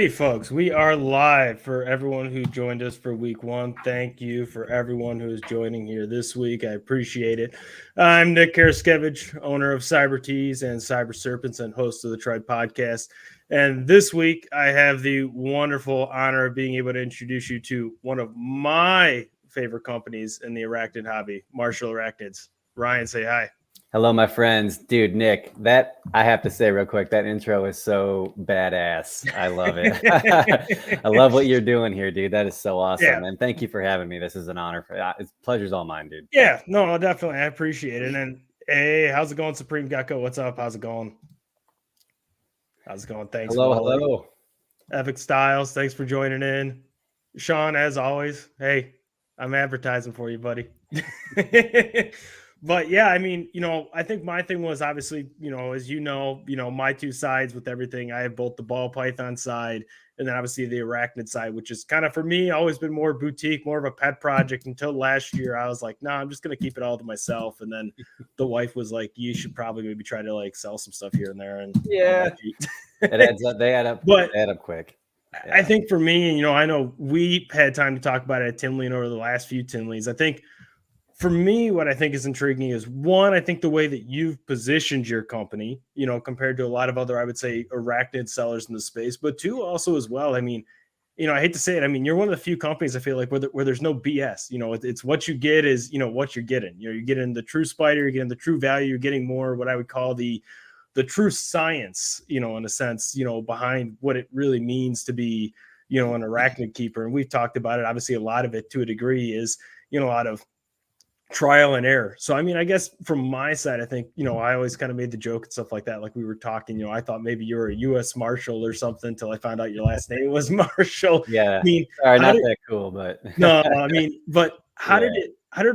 righty, folks. We are live for everyone who joined us for week one. Thank you for everyone who is joining here this week. I appreciate it. I'm Nick Karaskevich, owner of Cyber Tees and Cyber Serpents and host of the Tribe podcast. And this week, I have the wonderful honor of being able to introduce you to one of my favorite companies in the arachnid hobby, Marshall Arachnids. Ryan, say hi. Hello, my friends. Dude, Nick, that I have to say real quick, that intro is so badass. I love it. I love what you're doing here, dude. That is so awesome. Yeah. And thank you for having me. This is an honor. It's pleasure's all mine, dude. Yeah, no, definitely. I appreciate it. And hey, how's it going, Supreme Gecko? What's up? How's it going? How's it going? Thanks. Hello. Epic Styles, thanks for joining in. Sean, as always, hey, I'm advertising for you, buddy. But yeah, I mean, I think my thing was obviously, as my two sides with everything. I have both the ball python side and then obviously the arachnid side, which is kind of for me always been more boutique, more of a pet project until last year. I was like, no, I'm just going to keep it all to myself. And then the wife was like, you should probably maybe try to like sell some stuff here and there. And yeah, it adds up. They add up, quick. Yeah. I think for me, I know we had time to talk about it at Tinley and over the last few Tinleys. I think for me, what I think is intriguing is one, I think the way that you've positioned your company, compared to a lot of other, I would say, arachnid sellers in the space, but two, also as well. I mean, I hate to say it. I mean, you're one of the few companies I feel like where there's no BS. It's what you get is, what you're getting. You're getting the true spider, you're getting the true value, you're getting more what I would call the true science, in a sense, behind what it really means to be, an arachnid keeper. And we've talked about it. Obviously, a lot of it to a degree is, a lot of trial and error. So, I mean, I guess from my side, I think, I always kind of made the joke and stuff like that. Like we were talking, I thought maybe you were a U.S. Marshal or something until I found out your last name was Marshall. Yeah. I mean, sorry, not that cool, but no, I mean, but how did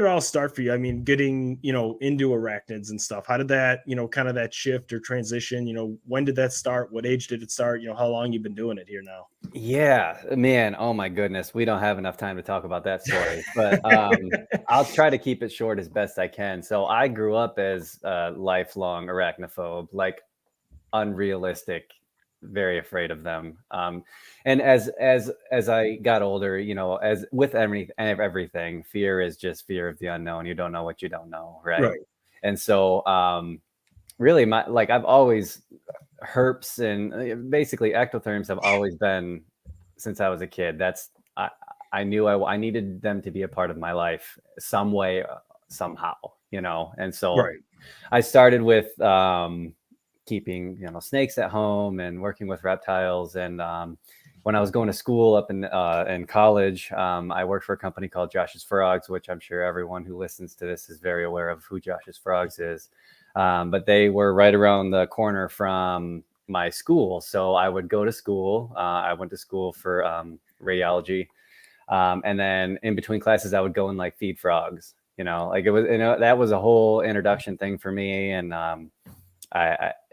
it all start for you? I mean, getting, into arachnids and stuff. How did that, kind of that shift or transition, when did that start? What age did it start? How long you've been doing it here now? Yeah, man. Oh my goodness. We don't have enough time to talk about that story, but I'll try to keep it short as best I can. So I grew up as a lifelong arachnophobe, like unrealistic, very afraid of them. And as I got older, as with everything, fear is just fear of the unknown. You don't know what you don't know, right? And so really I've always herps and basically ectotherms have always been since I was a kid. That's I knew I needed them to be a part of my life some way, somehow, and so I started with keeping snakes at home and working with reptiles. And when I was going to school up in college, I worked for a company called Josh's Frogs, which I'm sure everyone who listens to this is very aware of who Josh's Frogs is. But they were right around the corner from my school. So I would go to school. I went to school for radiology. And then in between classes, I would go and like feed frogs, like it was, that was a whole introduction thing for me. And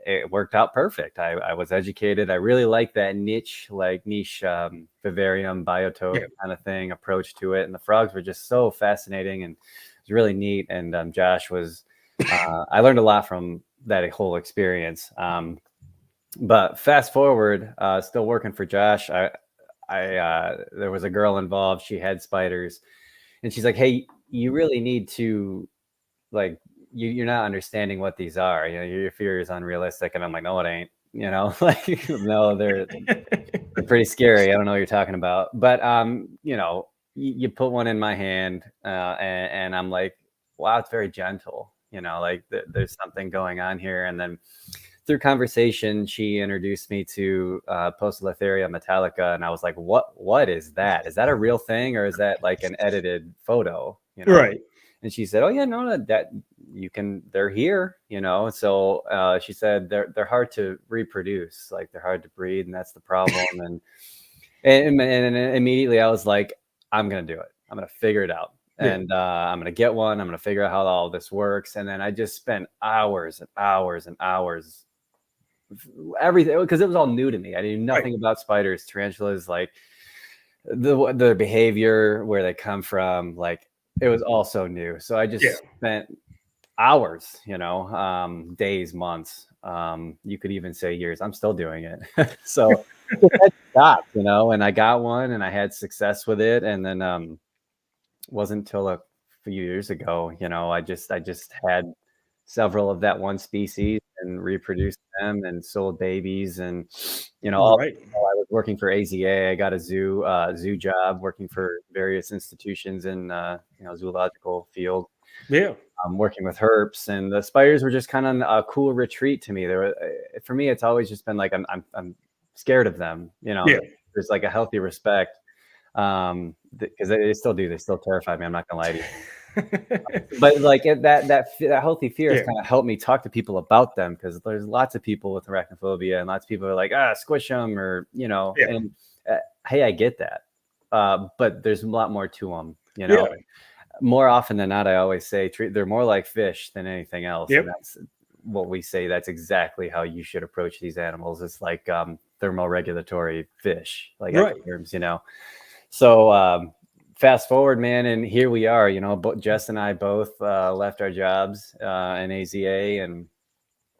it worked out perfect. I was educated. I really like that niche vivarium, biotope kind of thing approach to it. And the frogs were just so fascinating and it was really neat. And Josh was, I learned a lot from that whole experience. But fast forward, still working for Josh, there was a girl involved. She had spiders and she's like, hey, you really need to you're not understanding what these are. Your fear is unrealistic. And I'm like, no, it ain't, no, they're pretty scary. I don't know what you're talking about. But, you put one in my hand and I'm like, wow, it's very gentle. There's something going on here. And then through conversation, she introduced me to Poecilotheria metallica. And I was like, what is that? Is that a real thing? Or is that like an edited photo? Right. And she said, oh yeah, no, that you can, they're here, So she said they're hard to reproduce, like they're hard to breed, and that's the problem. and immediately I was like, I'm gonna do it. I'm gonna figure it out. And I'm gonna get one. I'm gonna figure out how all this works. And then I just spent hours and hours and hours, everything, because it was all new to me. I knew nothing about spiders, tarantulas, like the behavior, where they come from, like it was all so new. So I just spent hours, days, months. You could even say years. I'm still doing it. So it had stopped, and I got one and I had success with it. And then wasn't until a few years ago, I just had several of that one species and reproduced them and sold babies. And all Right. while I was working for AZA, I got a zoo job working for various institutions in zoological field. Yeah. Working with herps, and the spiders were just kind of a cool retreat to me. For me, it's always just been like I'm scared of them. Yeah. There's like a healthy respect, because they still do. They still terrify me. I'm not gonna lie to you. But like that healthy fear has Yeah. kind of helped me talk to people about them, because there's lots of people with arachnophobia, and lots of people are like, squish them, or Yeah. and hey, I get that, but there's a lot more to them. Yeah. More often than not, I always say they're more like fish than anything else. Yep. And that's what we say. That's exactly how you should approach these animals. It's like thermoregulatory fish, like Right. ectotherms, So fast forward, man, and here we are. Jess and I both left our jobs in AZA, and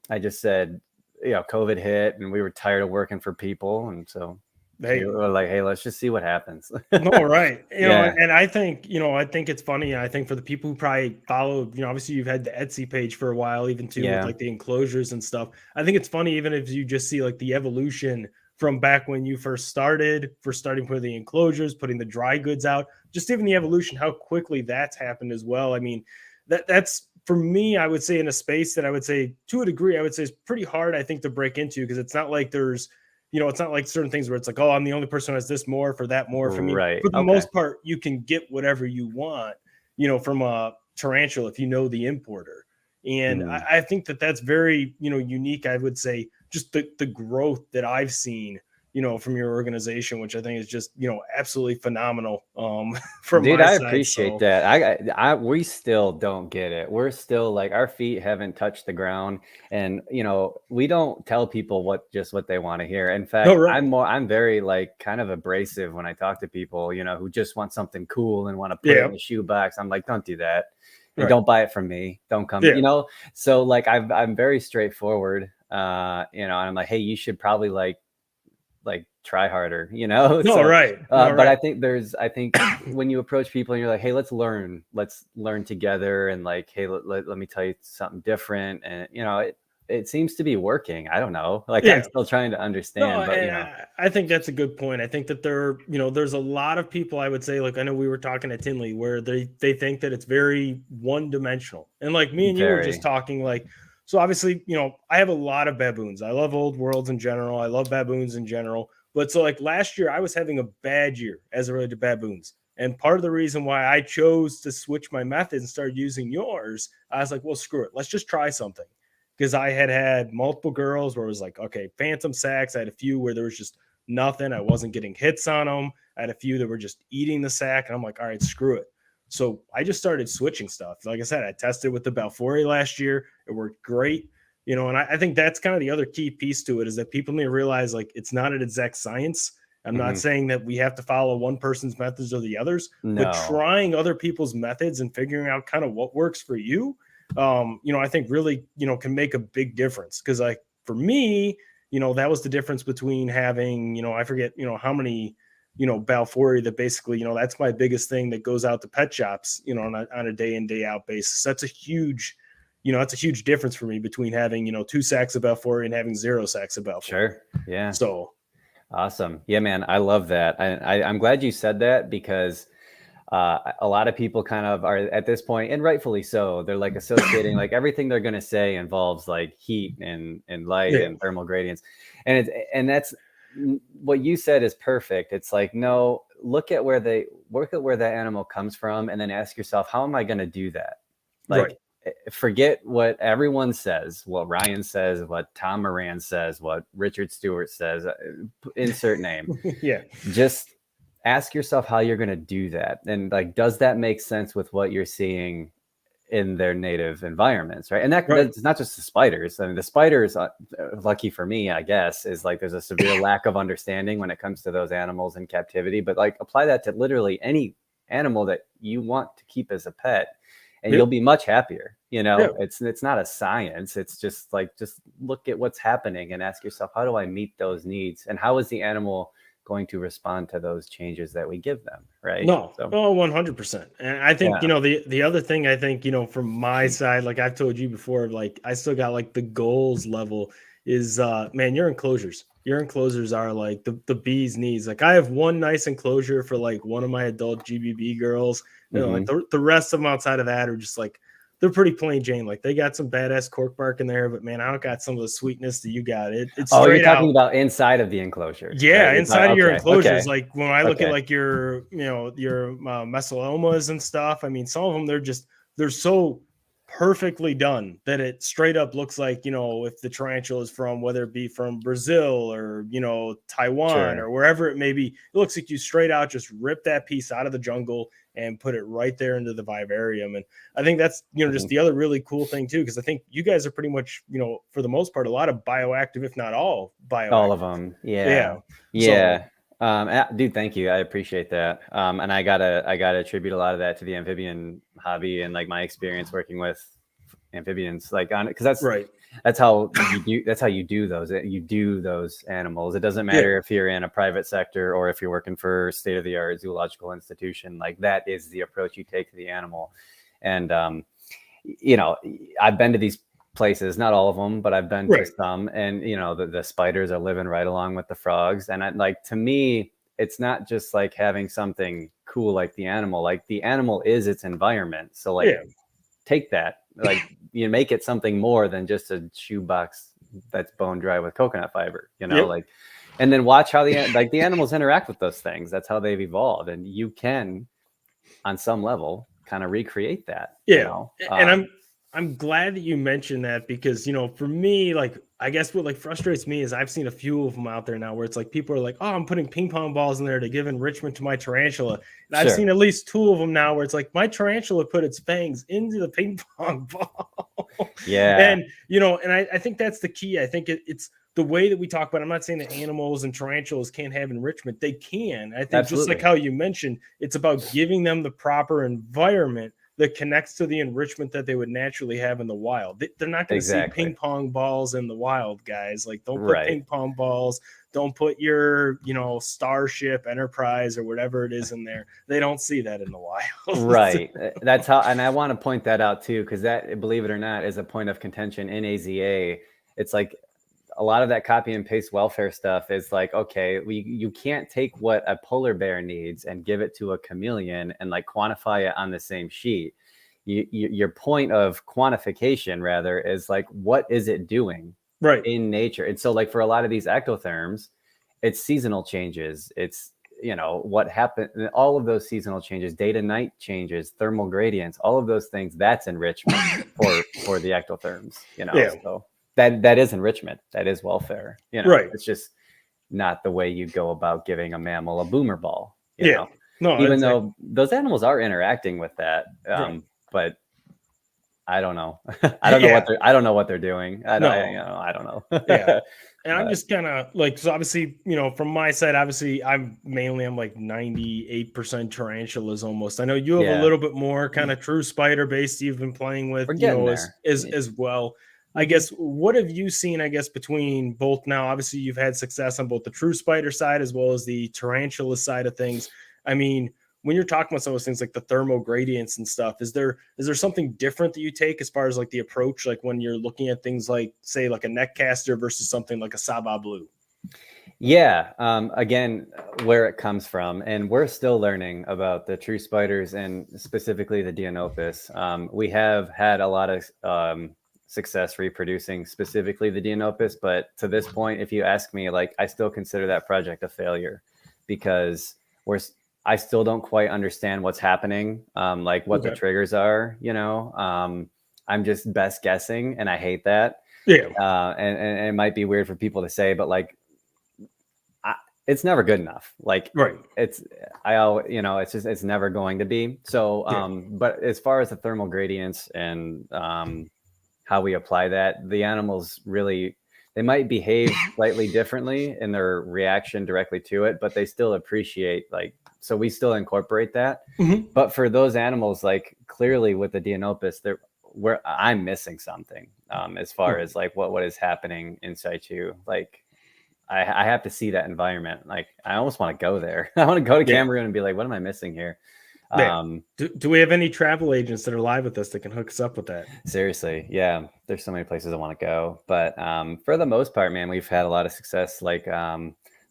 I just said, COVID hit, and we were tired of working for people, and so Hey. we were like, hey, let's just see what happens. No, right. Yeah. And I think it's funny. I think for the people who probably follow, obviously you've had the Etsy page for a while, even too, with Yeah. like the enclosures and stuff. I think it's funny, even if you just see like the evolution from back when you first started, for starting with the enclosures, putting the dry goods out, just even the evolution, how quickly that's happened as well. I mean, that's for me, I would say, in a space that I would say, to a degree, I would say is pretty hard, I think, to break into, because it's not like there's it's not like certain things where it's like, oh, I'm the only person who has this more for that more for me. Right. For the Okay. most part, you can get whatever you want, from a tarantula if you know the importer. And I think that's very, unique. I would say just the growth that I've seen, from your organization, which I think is just, absolutely phenomenal. From Dude, my I side. appreciate So, that. We still don't get it. We're still like, our feet haven't touched the ground, and we don't tell people what they want to hear. In fact, no, right. I'm very like kind of abrasive when I talk to people, who just want something cool and want to put it in a shoebox. I'm like, don't do that. And Right. don't buy it from me. Don't come, Yeah. So like I'm very straightforward. And I'm like, hey, you should probably like try harder, No, so right. but Right. I think when you approach people and you're like, hey, let's learn together, and like, hey, let me tell you something different, and it seems to be working. I don't know, like, Yeah. I'm still trying to No, understand, but I think that's a good point. I think that there's a lot of people, I would say, like, I know we were talking at Tinley, where they think that it's very one dimensional. And like me and you were just very. talking, like, so obviously, I have a lot of baboons. I love old worlds in general. I love baboons in general. But so like last year, I was having a bad year as it related to baboons. And part of the reason why I chose to switch my method and started using yours, I was like, well, screw it. Let's just try something, because I had multiple girls where it was like, okay, phantom sacks. I had a few where there was just nothing. I wasn't getting hits on them. I had a few that were just eating the sack. And I'm like, all right, screw it. So I just started switching stuff. Like I said, I tested with the Balfouri last year. It worked great. And I think that's kind of the other key piece to it, is that people need to realize, like, it's not an exact science. I'm not saying that we have to follow one person's methods or the others, but No. trying other people's methods and figuring out kind of what works for you, I think really, can make a big difference. Cause like for me, that was the difference between having, I forget, how many, Balfouri, that basically, that's my biggest thing that goes out to pet shops, on a day in, day out basis. That's a huge difference for me between having, 2 sacks of Balfouri and having 0 sacks of Balfouri. Sure. Yeah. So Awesome. Yeah, man. I love that. I'm glad you said that, because a lot of people kind of are at this point, and rightfully so. They're like associating like everything they're going to say involves like heat and light and thermal gradients, and that's what you said is perfect. It's like, no, look at where that animal comes from, and then ask yourself, how am I going to do that? Like, forget what everyone says, what Ryan says, what Tom Moran says, what Richard Stewart says, insert name. Yeah. Just ask yourself how you're going to do that. And like, does that make sense with what you're seeing in their native environments? Right. And that's not just the spiders. I mean, the spiders, lucky for me, I guess, is like, there's a severe lack of understanding when it comes to those animals in captivity, but like apply that to literally any animal that you want to keep as a pet. and you'll be much happier. Yeah. It's not a science. It's just like, just look at what's happening and ask yourself, how do I meet those needs? And how is the animal going to respond to those changes that we give them? Right. No, So, oh, 100%. And I think, yeah. the other thing I think, from my side, like I've told you before, like I still got like the goals level is man, your enclosures. Your enclosures are like the bee's knees. Like I have one nice enclosure for like one of my adult GBB girls. Like Mhm. the rest of them outside of that are just like they're pretty plain Jane. Like they got some badass cork bark in there, but man, I don't got some of the sweetness that you got. It's Oh, you're straight talking out. about inside of the enclosure, right? Yeah, inside of your Okay. enclosures, like when I look at Okay. like your mesalomas and stuff. I mean, some of them they're so perfectly done that it straight up looks like if the tarantula is from whether it be from Brazil or Taiwan Sure. or wherever it may be. It looks like you straight out just rip that piece out of the jungle and put it right there into the vivarium. And I think that's just Mhm. the other really cool thing too, because I think you guys are pretty much for the most part a lot of bioactive, if not all All of bioactive. them. Yeah. Yeah. So Yeah. Dude, thank you. I appreciate that. And I gotta attribute a lot of that to the amphibian hobby and like my experience working with amphibians, like on it, because right. that's how you do those animals. It doesn't Yeah. matter if you're in a private sector or if you're working for state-of-the-art zoological institution. Like that is the approach you take to the animal. And you know, I've been to these places, not all of them, but I've been to Right. some, and the spiders are living right along with the frogs. And like, to me, it's not just like having something cool like the animal is its environment. So like, Yeah. take that, like, you make it something more than just a shoebox that's bone dry with coconut fiber, Yep. like, and then watch how the animals interact with those things. That's how they've evolved, and you can, on some level, kind of recreate that. Yeah. And I'm glad that you mentioned that because for me, like I guess what like frustrates me is I've seen a few of them out there now where it's like people are like, oh, I'm putting ping pong balls in there to give enrichment to my tarantula. And I've Sure. seen at least two of them now where it's like my tarantula put its fangs into the ping pong ball. Yeah, And and I think that's the key. I think it's the way that we talk about. I'm not saying that animals and tarantulas can't have enrichment. They can. I think just like absolutely. how you mentioned, it's about giving them the proper environment that connects to the enrichment that they would naturally have in the wild. They're not going to see Exactly. ping pong balls in the wild, guys. Like, don't put Right. ping pong balls. Don't put your, Starship Enterprise or whatever it is in there. They don't see that in the wild. Right. That's how, and I want to point that out too, because that, believe it or not, is a point of contention in AZA. It's like a lot of that copy and paste welfare stuff is like, okay, you can't take what a polar bear needs and give it to a chameleon and like quantify it on the same sheet. Your point of quantification rather is like, what is it doing Right. in nature? And so like for a lot of these ectotherms, it's seasonal changes. It's, what happened, all of those seasonal changes, day to night changes, thermal gradients, all of those things, that's enrichment for the ectotherms, Yeah. so that is enrichment. That is welfare. Right. It's just not the way you go about giving a mammal a boomer ball, Yeah. No, even exactly. though those animals are interacting with that. Right. But I don't know. Yeah. I don't know what they're doing. No. I don't know. Yeah. And I'm But just kind of like, so obviously, from my side, obviously, I'm like 98% tarantulas almost. I know you have a yeah, little bit more kind of true spider based you've been playing with, we're getting as there. as well. I Mhm. guess what have you seen, I guess, between both now? Obviously, you've had success on both the true spider side as well as the tarantula side of things. I mean, when you're talking about some of those things like the thermal gradients and stuff, is there something different that you take as far as like the approach, like when you're looking at things like say like a neck caster versus something like a Saba Blue? Yeah. Again, where it comes from, and we're still learning about the true spiders and specifically the Deinopus. We have had a lot of success reproducing specifically the Deinopus, but to this point, if you ask me, like, I still consider that project a failure because I still don't quite understand what's happening, like what the Okay. triggers are. I'm just best guessing, and I hate that. Yeah. And it might be weird for people to say, but like, it's never good enough. Like Right. it's it's never going to be. So Yeah. but as far as the thermal gradients and how we apply that, the animals really, they might behave slightly differently in their reaction directly to it, but they still appreciate like So we still incorporate that. Mhm. But for those animals, like clearly with the Deinopus, where I'm missing something as far Right. as like what is happening in situ. Like I have to see that environment. Like I almost want to go there. I want to go to Yeah. Cameroon and be like, what am I missing here? Yeah. Do we have any travel agents that are live with us that can hook us up with that? Seriously, yeah. There's so many places I want to go, but for the most part, man, we've had a lot of success. Like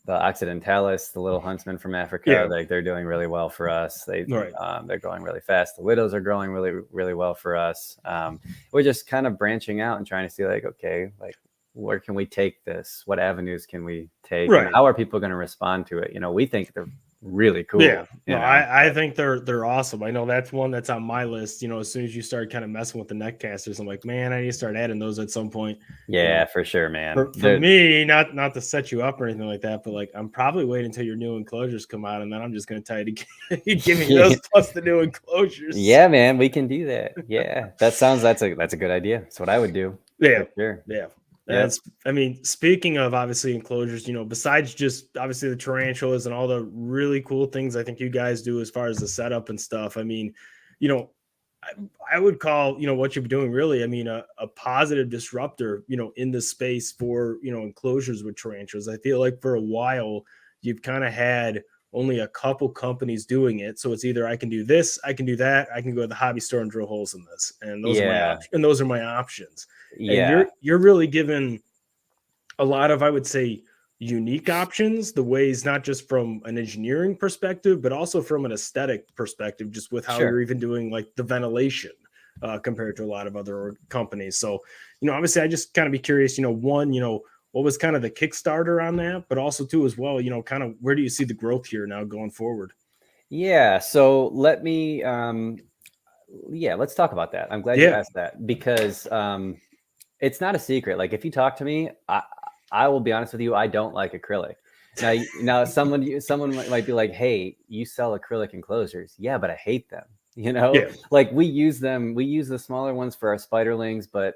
the Occidentalis, the little huntsman from Africa, Yeah. like they're doing really well for us. Right. They're growing really fast. The widows are growing really well for us. We're just kind of branching out and trying to see like, okay, like where can we take this? What avenues can we take? And Right. how are people going to respond to it? You know, we think they're really cool. Yeah. You No, know? I think they're awesome. I know that's one that's on my list. You know, as soon as you start kind of messing with the neck casters, I'm like, man, I need to start adding those at some point. You Yeah, know, for sure, man. for me, not to set you up or anything like that, but like I'm probably waiting until your new enclosures come out, and then I'm just gonna tell you to give me those plus the new enclosures. Yeah, man, we can do that. Yeah, that's a good idea. That's what I would do. Yeah. For sure. Yeah. Yep. That's, I mean, speaking of obviously enclosures, you know, besides just obviously the tarantulas and all the really cool things I think you guys do as far as the setup and stuff, I mean, you know, I would call, you know, what you're doing really, I mean, a positive disruptor, you know, in the space for, you know, enclosures with tarantulas. I feel like for a while, you've kind of had only a couple companies doing it. So it's either I can do this, I can do that, I can go to the hobby store and drill holes in this. And those are my Yeah. options. And those are my options. And Yeah. you're really given a lot of, I would say, unique options, the ways not just from an engineering perspective, but also from an aesthetic perspective, just with how Sure. you're even doing like the ventilation compared to a lot of other companies. So, you know, obviously, I just kind of be curious, you know, one, you know, what was kind of the Kickstarter on that, but also too as well, you know, kind of where do you see the growth here now going forward? Yeah. So let me let's talk about that. I'm glad you Yeah, asked that because it's not a secret. Like if you talk to me, I will be honest with you, I don't like acrylic. Now someone might be like, "Hey, you sell acrylic enclosures." Yeah, but I hate them. You know, yeah, like we use them. We use the smaller ones for our spiderlings, but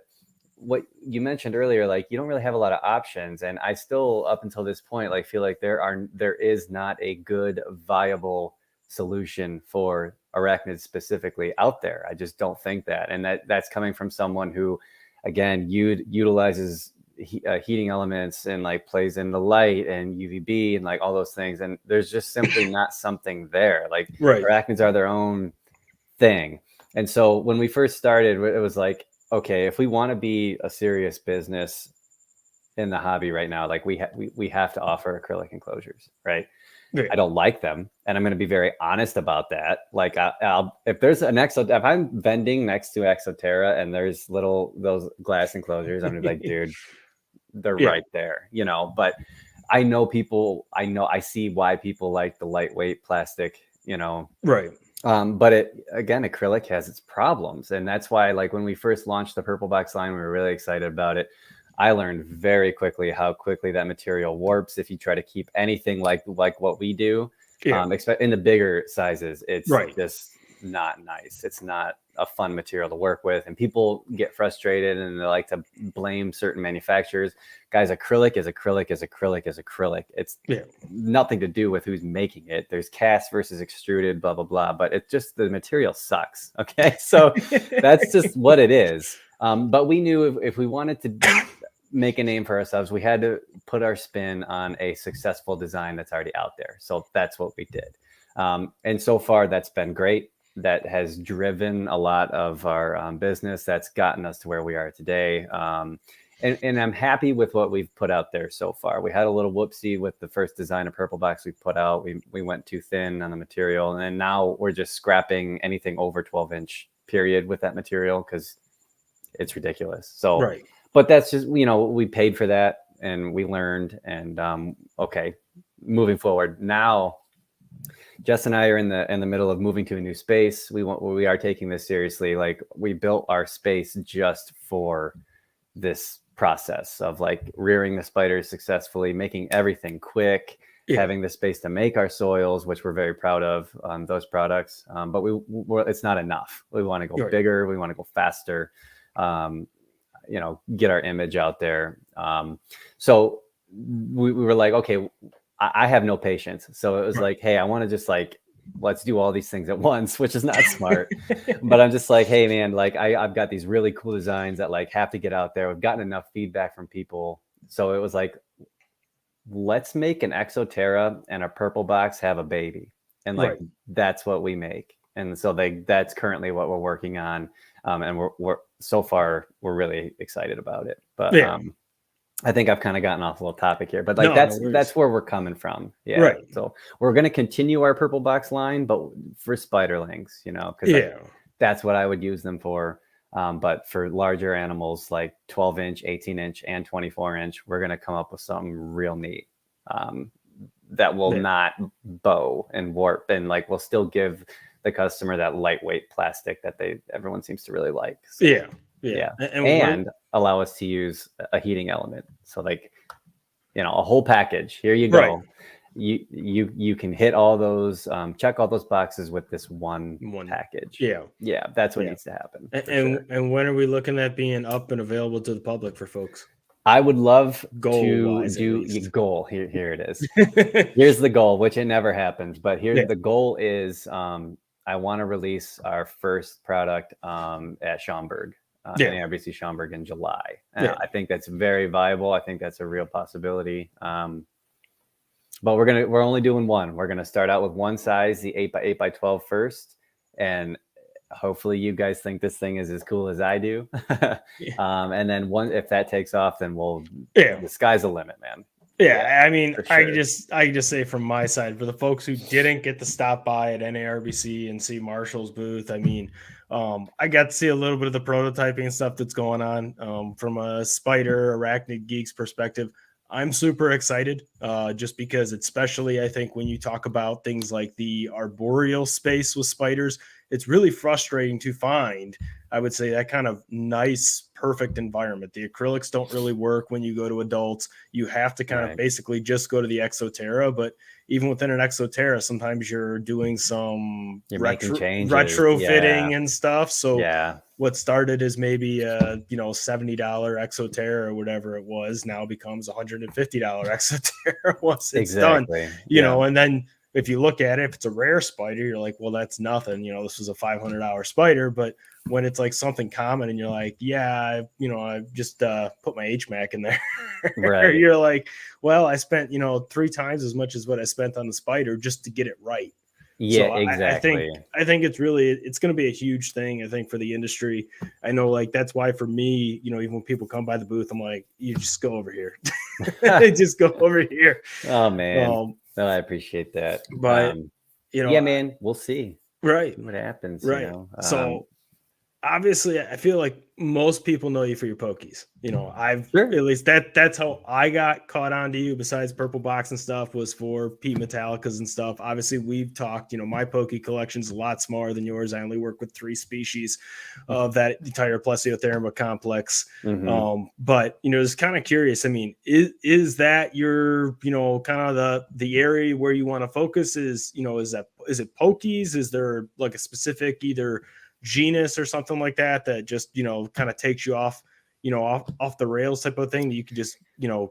what you mentioned earlier, like you don't really have a lot of options. And I still, up until this point, like feel like there is not a good viable solution for arachnids specifically out there. I just don't think that, and that's coming from someone who, again, utilizes heating elements and like plays in the light and UVB and like all those things. And there's just simply not something there. Like right, arachnids are their own thing. And so when we first started, it was like, okay, if we want to be a serious business in the hobby right now, like we have to offer acrylic enclosures, right? yeah, I don't like them, and I'm going to be very honest about that. Like, I'll if there's an if I'm vending next to Exoterra and there's those glass enclosures, I'm gonna be like, dude, they're yeah, right there, you know. But I know people. I see why people like the lightweight plastic, you know. right, But acrylic has its problems, and that's why, like, when we first launched the Purple Box line, we were really excited about it. I learned very quickly how quickly that material warps if you try to keep anything like what we do. yeah, In the bigger sizes, it's right, just not nice. It's not a fun material to work with, and people get frustrated and they like to blame certain manufacturers. Guys, acrylic is acrylic is acrylic is acrylic. It's yeah, nothing to do with who's making it. There's cast versus extruded, blah blah blah. But it's just the material sucks. Okay, so that's just what it is. But we knew if we wanted to make a name for ourselves, we had to put our spin on a successful design that's already out there. So that's what we did. And so far, that's been great. That has driven a lot of our business. That's gotten us to where we are today. And I'm happy with what we've put out there so far. We had a little whoopsie with the first design of Purple Box we put out. We went too thin on the material. And then now we're just scrapping anything over 12-inch period with that material because it's ridiculous. So, right. but that's just, you know, we paid for that and we learned. And okay, moving forward now, Jess and I are in the middle of moving to a new space. We are taking this seriously. Like we built our space just for this process of like rearing the spiders successfully, making everything quick, Yeah. having the space to make our soils, which we're very proud of those products. But it's not enough. We want to go Right. bigger. We want to go faster. You know, get our image out there. So we were like, okay, I have no patience. So it was Right. like, hey, I want to just like let's do all these things at once, which is not smart. But I'm just like, hey man, like I've got these really cool designs that like have to get out there. We've gotten enough feedback from people. So it was like, let's make an Exoterra and a purple box have a baby. And like, that's what we make. And so that's currently what we're working on. And we're so far, we're really excited about it. But I think I've kind of gotten off a little topic here, but like that's where we're coming from. Yeah. Right. So we're going to continue our purple box line, but for spiderlings, you know, because that's what I would use them for. But for larger animals like 12-inch, 18-inch, and 24-inch, we're going to come up with something real neat that will not bow and warp, and like will still give the customer that lightweight plastic that everyone seems to really like. So, yeah. And allow us to use a heating element. So like, you know, a whole package. Here you go. You can hit all those, check all those boxes with this one package. Yeah. That's what needs to happen. And when are we looking at being up and available to the public for folks? I would love to do goal. Here it is. Here's the goal, which it never happens, but here's the goal is, I want to release our first product at Schaumburg. NARBC Schaumburg in July. I think that's very viable. I think that's a real possibility. But we're only doing one. We're gonna start out with one size, the 8x8x12 first, and hopefully you guys think this thing is as cool as I do. And then if that takes off, then the sky's the limit, man. I mean, sure. I can just say from my side, for the folks who didn't get to stop by at NARBC and see Marshall's booth, I mean, I got to see a little bit of the prototyping stuff that's going on from a spider arachnid geeks perspective. I'm super excited just because, especially I think when you talk about things like the arboreal space with spiders, it's really frustrating to find, I would say, that kind of nice, perfect environment. The acrylics don't really work when you go to adults. You have to kind of basically just go to the Exoterra. But even within an Exoterra, sometimes you're doing some retrofitting and stuff. So what started as maybe a $70 Exoterra or whatever it was now becomes $150 Exoterra once it's done. You know, and then if you look at it, if it's a rare spider, you're like, well, that's nothing. You know, this was a $500 spider. But when it's like something common and you're like, I just put my HMAC in there. You're like, well, I spent, 3 times as much as what I spent on the spider just to get it right. Yeah, so exactly. I think it's going to be a huge thing, I think, for the industry. I know, like, that's why for me, even when people come by the booth, I'm like, you just go over here. Just go over here. Oh, man. No, I appreciate that. But, man, we'll see. Right. See what happens. Right. So obviously I feel like most people know you for your pokies. At least that's how I got caught onto you, besides purple box and stuff, was for Pete Metallicas and stuff. Obviously we've talked, my pokey collection's a lot smaller than yours. I only work with 3 species of that entire Plesiotherma complex. But, just kind of curious. I mean, is that your, kind of the area where you want to focus is it pokies? Is there like a specific either genus or something like that just kind of takes you off the rails type of thing that you could just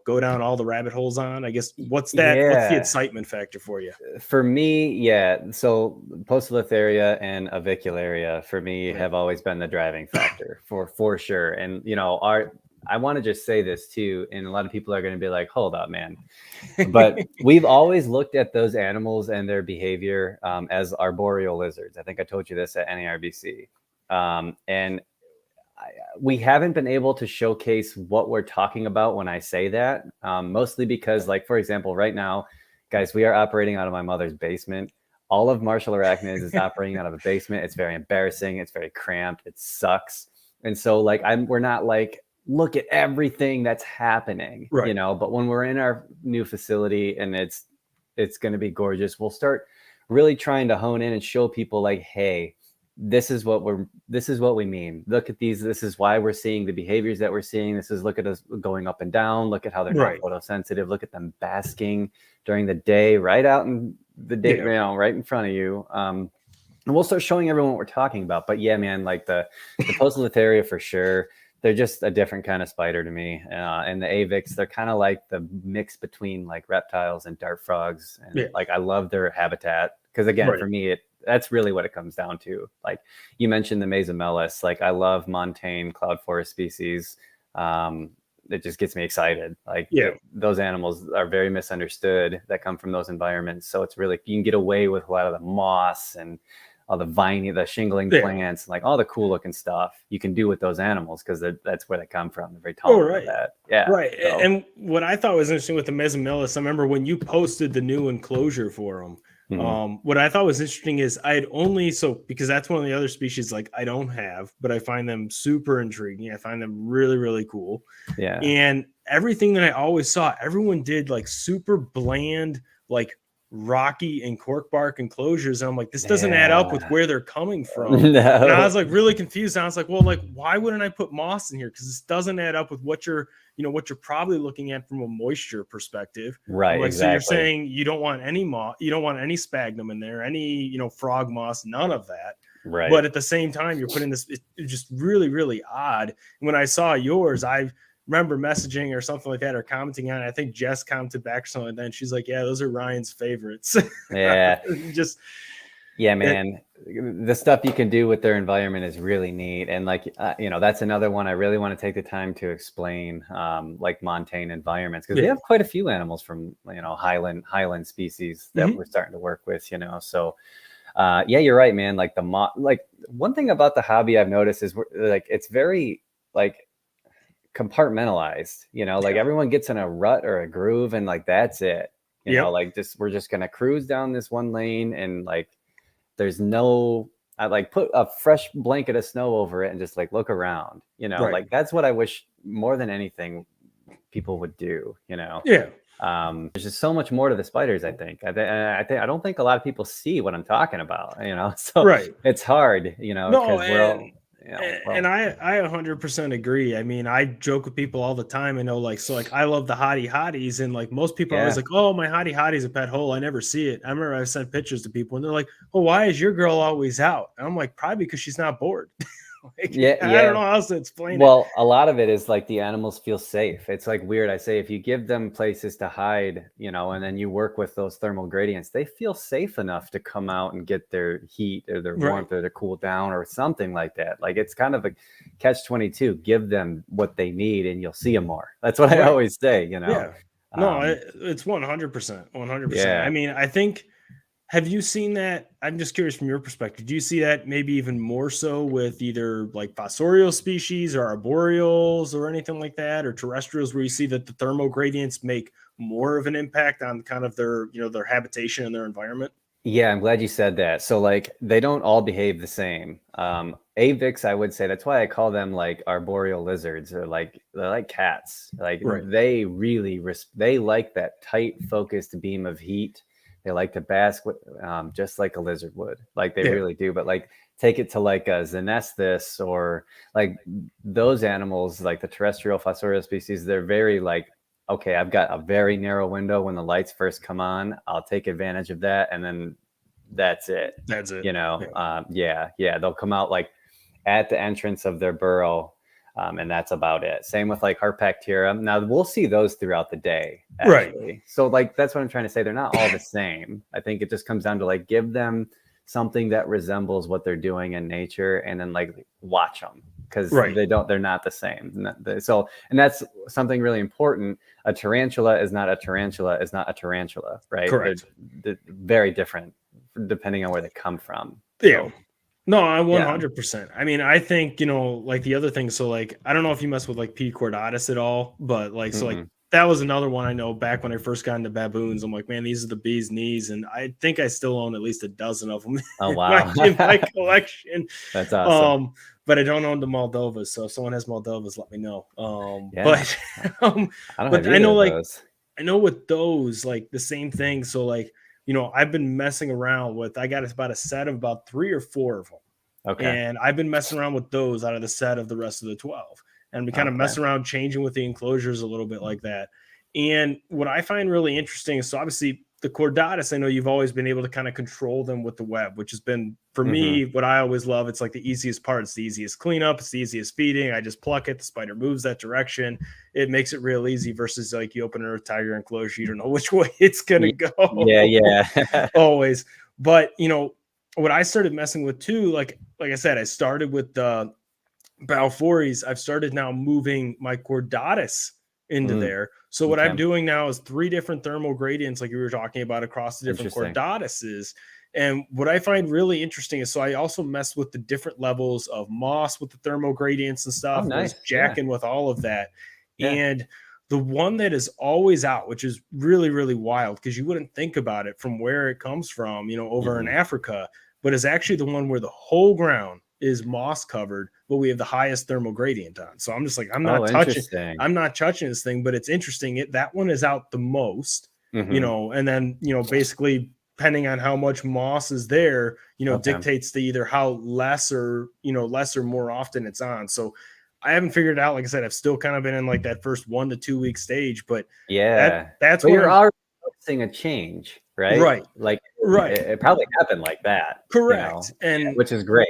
go down all the rabbit holes on? I guess what's the excitement factor for you? For me, so Poecilotheria and Avicularia for me have always been the driving factor for sure. And I want to just say this too, and a lot of people are going to be like, hold up, man. But we've always looked at those animals and their behavior as arboreal lizards. I think I told you this at NARBC. And we haven't been able to showcase what we're talking about when I say that, mostly because, like, for example, right now, guys, we are operating out of my mother's basement. All of Marshall Arachnids is operating out of a basement. It's very embarrassing. It's very cramped. It sucks. And so, like, we're not like, look at everything that's happening, but when we're in our new facility and it's going to be gorgeous, we'll start really trying to hone in and show people like, hey, this is what we mean. Look at these. This is why we're seeing the behaviors that we're seeing. Look at us going up and down. Look at how they're not photosensitive. Look at them basking during the day, right out in the day, right in front of you. And we'll start showing everyone what we're talking about. But yeah, man, like the Poecilotheria for sure. They're just a different kind of spider to me. And the Avix, they're kind of like the mix between like reptiles and dart frogs. And like, I love their habitat. Because again, Right. for me, that's really what it comes down to. Like you mentioned the Mesomelis, like I love montane cloud forest species. It just gets me excited. Like Yeah. those animals are very misunderstood that come from those environments. So it's really, you can get away with a lot of the moss and all the viney, the shingling Yeah. plants, like all the cool looking stuff you can do with those animals because that's where they come from. They're very Oh, tolerant of right. that. Yeah. Right. So And what I thought was interesting with the Mesomelis, I remember when you posted the new enclosure for them. mhm. What I thought was interesting is I had only because that's one of the other species like I don't have, but I find them super intriguing. I find them really, really cool. Yeah. And everything that I always saw, everyone did like super bland, like rocky and cork bark enclosures. And I'm like, this doesn't add up with Yeah. where they're coming from. And I No. was like really confused. And I was like, well, like, why wouldn't I put moss in here? Because this doesn't add up with what what you're probably looking at from a moisture perspective. I'm Right. like, so you're Exactly. saying you don't want any moss, you don't want any sphagnum in there, any, frog moss, none of that. Right. But at the same time, you're putting this, it's just really, really odd. When I saw yours, I remember messaging or something like that or commenting on it. I think Jess commented back or something like that. And she's like, yeah, those are Ryan's favorites. Yeah. Just, Yeah, it, man. The stuff you can do with their environment is really neat. And like, that's another one I really want to take the time to explain, like montane environments, because we have quite a few animals from, highland species that we're starting to work with, So, yeah, you're right, man. Like like one thing about the hobby I've noticed is like, it's very like compartmentalized, like everyone gets in a rut or a groove and like, that's it, like we're just going to cruise down this one lane and like, there's no, I like put a fresh blanket of snow over it and just like look around, like that's what I wish more than anything people would do, Yeah. There's just so much more to the spiders. I think I don't think a lot of people see what I'm talking about, so it's hard, No, because we're all, and I 100% agree. I mean, I joke with people all the time. I know, like, so like I love the hottie hotties, and like most people are always like, oh, my hottie hottie's a pet hole. I never see it. I remember I sent pictures to people and they're like, well, why is your girl always out? And I'm like, probably because she's not bored. Like, I don't know how else to explain it. Well, a lot of it is like the animals feel safe. It's like weird. I say if you give them places to hide, and then you work with those thermal gradients, they feel safe enough to come out and get their heat or their warmth or to cool down or something like that. Like it's kind of a catch-22. Give them what they need and you'll see them more. That's what I always say, Yeah. No, it's 100%. 100%. Yeah. I mean, I think, have you seen that? I'm just curious from your perspective. Do you see that maybe even more so with either like fossorial species or arboreals or anything like that, or terrestrials, where you see that the thermal gradients make more of an impact on kind of their, their habitation and their environment? Yeah, I'm glad you said that. So like they don't all behave the same. Avix, I would say that's why I call them like arboreal lizards, or like they're like cats. Like they really they like that tight focused beam of heat. They like to bask with, just like a lizard would. Like they really do. But like take it to like a Xenesthus or like those animals, like the terrestrial fossorial species, they're very like, okay, I've got a very narrow window when the lights first come on. I'll take advantage of that. And then that's it. That's it. Yeah. They'll come out like at the entrance of their burrow. And that's about it. Same with like Harpactira. Now we'll see those throughout the day, actually. Right. So like, that's what I'm trying to say. They're not all the same. I think it just comes down to like, give them something that resembles what they're doing in nature and then like watch them, because they're not the same. So, and that's something really important. A tarantula is not a tarantula right? Correct. They're very different depending on where they come from. Yeah. No, I 100%. I mean, I think, like the other thing. So like, I don't know if you mess with like P. cordatus at all, but like, so like that was another one I know back when I first got into baboons. I'm like, man, these are the bee's knees. And I think I still own at least a dozen of them oh, wow. in my collection. That's awesome. But I don't own the Moldovas. So if someone has Moldovas, let me know. But I know like, I know with those, like the same thing. So like, I've been messing around with, I got about a set of about 3 or 4 of them. Okay. And I've been messing around with those out of the set of the rest of the 12. And we kind of mess around changing with the enclosures a little bit like that. And what I find really interesting is, so obviously the cordatus, I know you've always been able to kind of control them with the web, which has been, for me, what I always love. It's like the easiest part. It's the easiest cleanup. It's the easiest feeding. I just pluck it. The spider moves that direction. It makes it real easy versus like you open a tiger enclosure. You don't know which way it's going to go. Yeah. Always. But what I started messing with too, like I said, I started with the Balfours. I've started now moving my Cordatus into there. So what I'm doing now is 3 different thermal gradients, like you were talking about, across the different Cordatuses. And what I find really interesting is, so I also mess with the different levels of moss with the thermal gradients and stuff. Nice. Was jacking with all of that. And the one that is always out, which is really, really wild, because you wouldn't think about it from where it comes from, over in Africa, but is actually the one where the whole ground is moss covered, but we have the highest thermal gradient on. So I'm just like, I'm not touching this thing, but it's interesting. That one is out the most, and then, basically depending on how much moss is there, dictates to either how less or more often it's on. So I haven't figured it out. Like I said, I've still kind of been in like that first 1 to 2 week stage, but that's what you're already noticing a change, right? It probably happened like that. Correct. And which is great.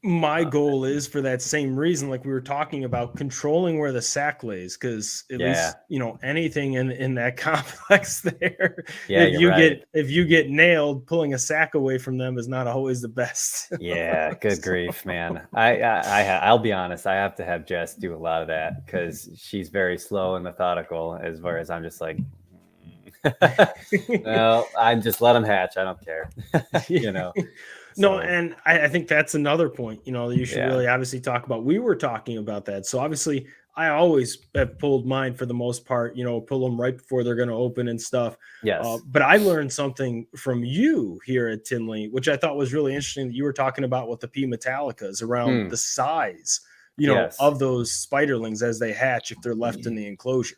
My goal is, for that same reason, like we were talking about, controlling where the sack lays, because at least anything in that complex there, if you get nailed, pulling a sack away from them is not always the best. Good grief, man. I'll be honest, I have to have Jess do a lot of that, because she's very slow and methodical, as far as I'm just like, no, I just let them hatch. I don't care. No, and I think that's another point, you should really obviously talk about. We were talking about that. So obviously I always have pulled mine for the most part, pull them right before they're going to open and stuff. Yes. But I learned something from you here at Tinley, which I thought was really interesting, that you were talking about with the P Metallicas around the size, of those spiderlings as they hatch, if they're left in the enclosure.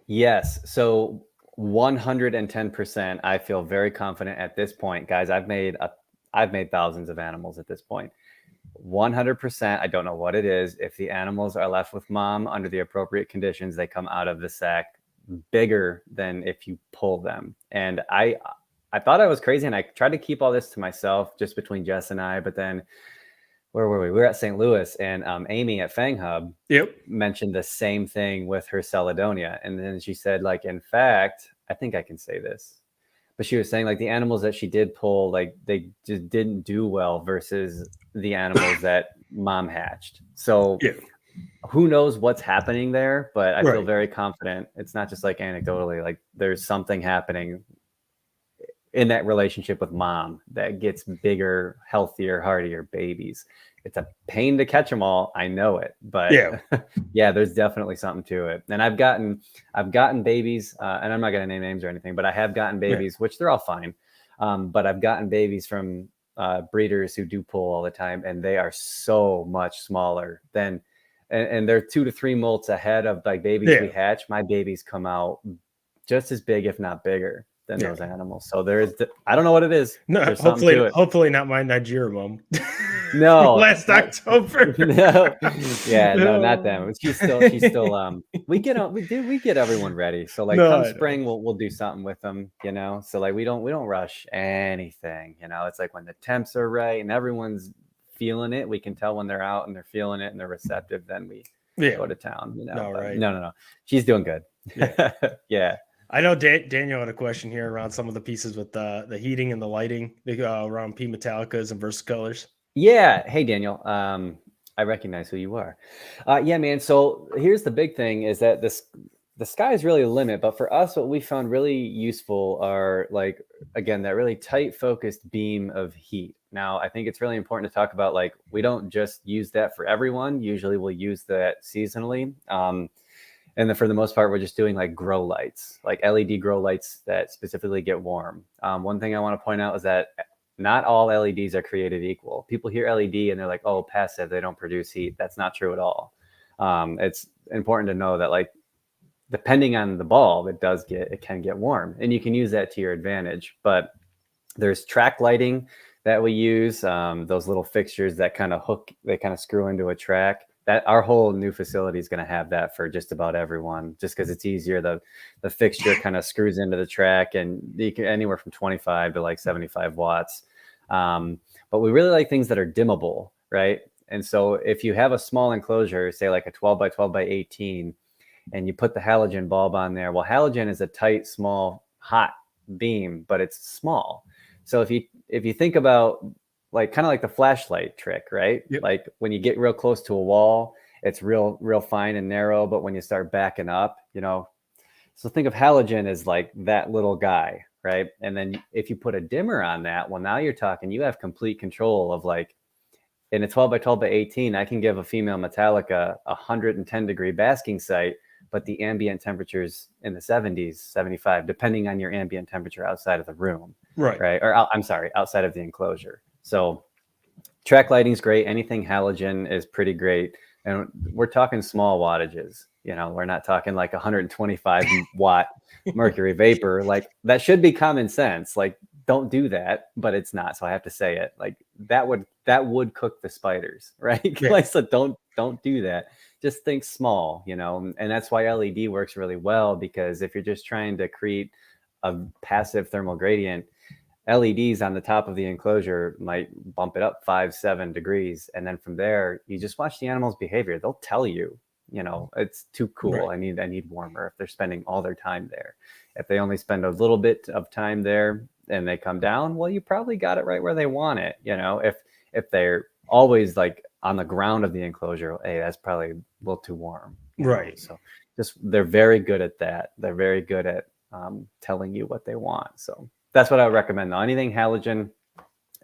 Yes. So 110%, I feel very confident at this point, guys. I've made thousands of animals at this point. 100%, I don't know what it is. If the animals are left with mom under the appropriate conditions, they come out of the sack bigger than if you pull them. And I thought I was crazy, and I tried to keep all this to myself, just between Jess and I. But then, where were we? We were at St. Louis, and Amy at Fang Hub mentioned the same thing with her Celedonia. And then she said, like, in fact, I think I can say this, but she was saying, like, the animals that she did pull, like, they just didn't do well versus the animals that mom hatched. So who knows what's happening there, but I feel very confident. It's not just like anecdotally, like there's something happening in that relationship with mom that gets bigger, healthier, hardier babies. It's a pain to catch them all. I know it, but there's definitely something to it. And I've gotten babies, and I'm not going to name names or anything, but I have gotten babies, which they're all fine. But I've gotten babies from breeders who do pull all the time, and they are so much smaller than, and they're 2 to 3 molts ahead of like babies we hatch. My babies come out just as big, if not bigger, than those animals. So I don't know what it is. No, hopefully not my Nigeria mom. No, last October. No, not them. She's still. We get everyone ready. So like, come spring, we'll do something with them. So like, we don't rush anything. It's like when the temps are right and everyone's feeling it, we can tell when they're out and they're feeling it and they're receptive. Then we go to town. No. She's doing good. Yeah. I know Daniel had a question here around some of the pieces with the heating and the lighting around P Metallicas and Versicolors. Yeah. Hey, Daniel. I recognize who you are. Yeah, man. So here's the big thing, is that the sky is really the limit. But for us, what we found really useful are, like, again, that really tight focused beam of heat. Now, I think it's really important to talk about, like, we don't just use that for everyone. Usually we'll use that seasonally. And then for the most part, we're just doing like grow lights, like LED grow lights that specifically get warm. One thing I want to point out is that not all LEDs are created equal. People hear LED and they're like, oh, passive, they don't produce heat. That's not true at all. It's important to know that, like, depending on the bulb, it can get warm, and you can use that to your advantage. But there's track lighting that we use, those little fixtures that kind of screw into a track. That our whole new facility is going to have that for just about everyone, just because it's easier. The fixture kind of screws into the track, and you can anywhere from 25 to like 75 watts. But we really like things that are dimmable, right? And so if you have a small enclosure, say like a 12 by 12 by 18, and you put the halogen bulb on there, well, halogen is a tight, small, hot beam, but it's small. So if you think about like kind of like the flashlight trick, right? Yep. Like when you get real close to a wall, it's real fine and narrow, but when you start backing up, so think of halogen as like that little guy, right? And then if you put a dimmer on that, well, now you're talking, you have complete control of like in a 12 by 12 by 18, I can give a female Metallica a 110 degree basking site, but the ambient temperature's in the 70s, 75, depending on your ambient temperature outside of the room, Right. Or I'm sorry, outside of the enclosure. So track lighting is great. Anything halogen is pretty great. And we're talking small wattages. We're not talking like 125 watt mercury vapor. Like that should be common sense. Like don't do that, but it's not. So I have to say it. Like that would cook the spiders, right? Yeah. Like, so don't do that. Just think small, and that's why LED works really well, because if you're just trying to create a passive thermal gradient, LEDs on the top of the enclosure might bump it up 5-7 degrees. And then from there, you just watch the animal's behavior. They'll tell you, it's too cool. Right. I need warmer if they're spending all their time there. If they only spend a little bit of time there and they come down, well, you probably got it right where they want it. If they're always like on the ground of the enclosure, hey, that's probably a little too warm. Right. So they're very good at that. They're very good at telling you what they want. So that's what I would recommend though. Anything halogen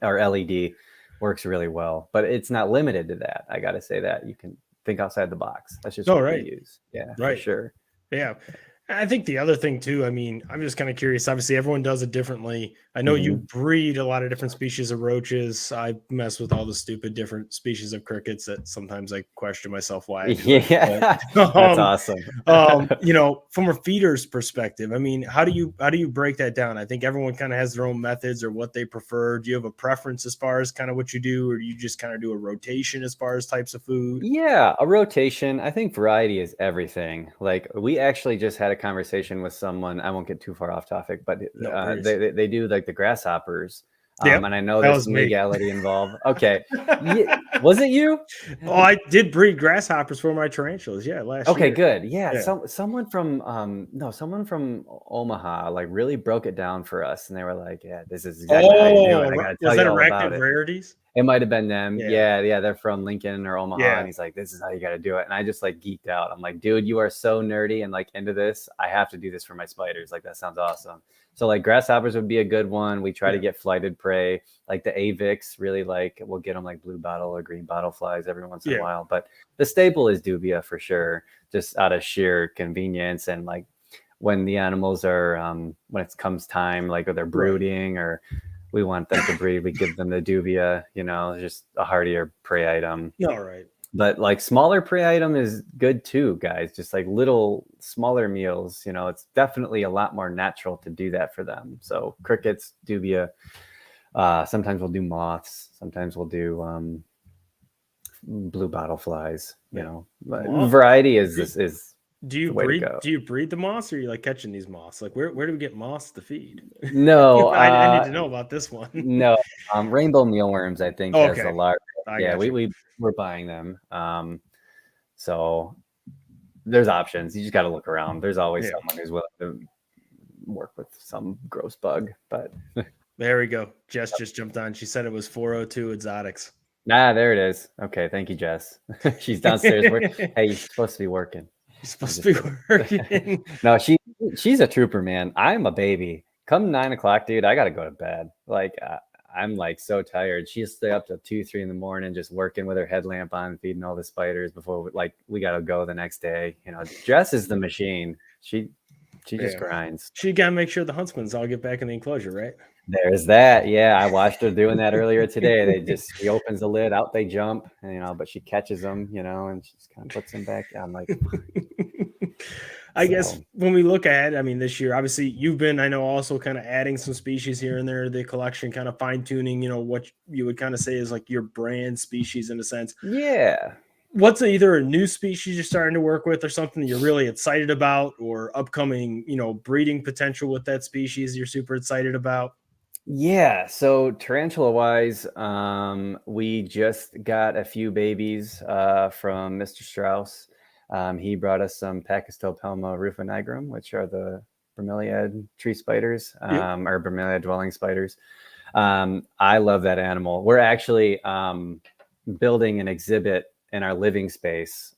or LED works really well, but it's not limited to that. I got to say that you can think outside the box. That's just what we use. Yeah, right. For sure. Yeah. I think the other thing too, I mean, I'm just kind of curious. Obviously, everyone does it differently. I know you breed a lot of different species of roaches. I mess with all the stupid different species of crickets that sometimes I question myself why I do it. Yeah, But, that's awesome. From a feeder's perspective, I mean, how do you break that down? I think everyone kind of has their own methods or what they prefer. Do you have a preference as far as kind of what you do, or do you just kind of do a rotation as far as types of food? Yeah, a rotation. I think variety is everything. Like we actually just had a conversation with someone. I won't get too far off topic, but they do like the grasshoppers. Yep, And I know that there's was some me. legality involved. Okay. Was it you? Oh, I did breed grasshoppers for my tarantulas. Yeah, last year. Okay, good. Yeah. Someone from Omaha like really broke it down for us, and they were like, "Yeah, this is exactly how you do it. I got to tell you all about it." Rarities? It might have been them. Yeah. Yeah. They're from Lincoln or Omaha, and he's like, "This is how you got to do it." And I just like geeked out. I'm like, "Dude, you are so nerdy and like into this. I have to do this for my spiders. Like that sounds awesome." So like grasshoppers would be a good one. We try to get flighted prey, like the Avix. Really like we'll get them like blue bottle or green bottle flies every once in a while. But the staple is dubia for sure, just out of sheer convenience and like when the animals are when it comes time, like or they're brooding or we want them to breed, we give them the dubia, just a hardier prey item. All right. But like smaller prey item is good too, guys. Just like little smaller meals, it's definitely a lot more natural to do that for them. So crickets, dubia, sometimes we'll do moths, sometimes we'll do blue bottle flies, variety is do you breed the moths or are you like catching these moths? Like where do we get moths to feed? No, I need to know about this one. No, rainbow mealworms, I think, has a large. We're buying them. So there's options. You just got to look around. There's always someone who's willing to work with some gross bug. But there we go. Jess just jumped on. She said it was 402 exotics. There it is. Okay, thank you, Jess. She's downstairs. Hey, you're supposed to be working. You're supposed to be working. No, she's a trooper, man. I'm a baby. Come 9 o'clock, dude, I gotta go to bed. Like I'm like so tired. She'll stay up till 2-3 in the morning, just working with her headlamp on, feeding all the spiders before we gotta go the next day. Jess is the machine. She just grinds. She gotta make sure the huntsmans all get back in the enclosure, right? There's that. Yeah, I watched her doing that earlier today. She opens the lid, out they jump, but she catches them, and she just kind of puts them back. I'm like, I guess when we look at, I mean, this year, obviously you've been, I know, also kind of adding some species here and there to the collection, kind of fine tuning, what you would kind of say is like your brand species in a sense. Yeah. What's either a new species you're starting to work with or something that you're really excited about or upcoming, breeding potential with that species you're super excited about? Yeah, so tarantula wise, we just got a few babies from Mr. Strauss. He brought us some Pachystopelma rufinigrum, which are the bromeliad tree spiders, or bromeliad dwelling spiders. I love that animal. We're actually building an exhibit in our living space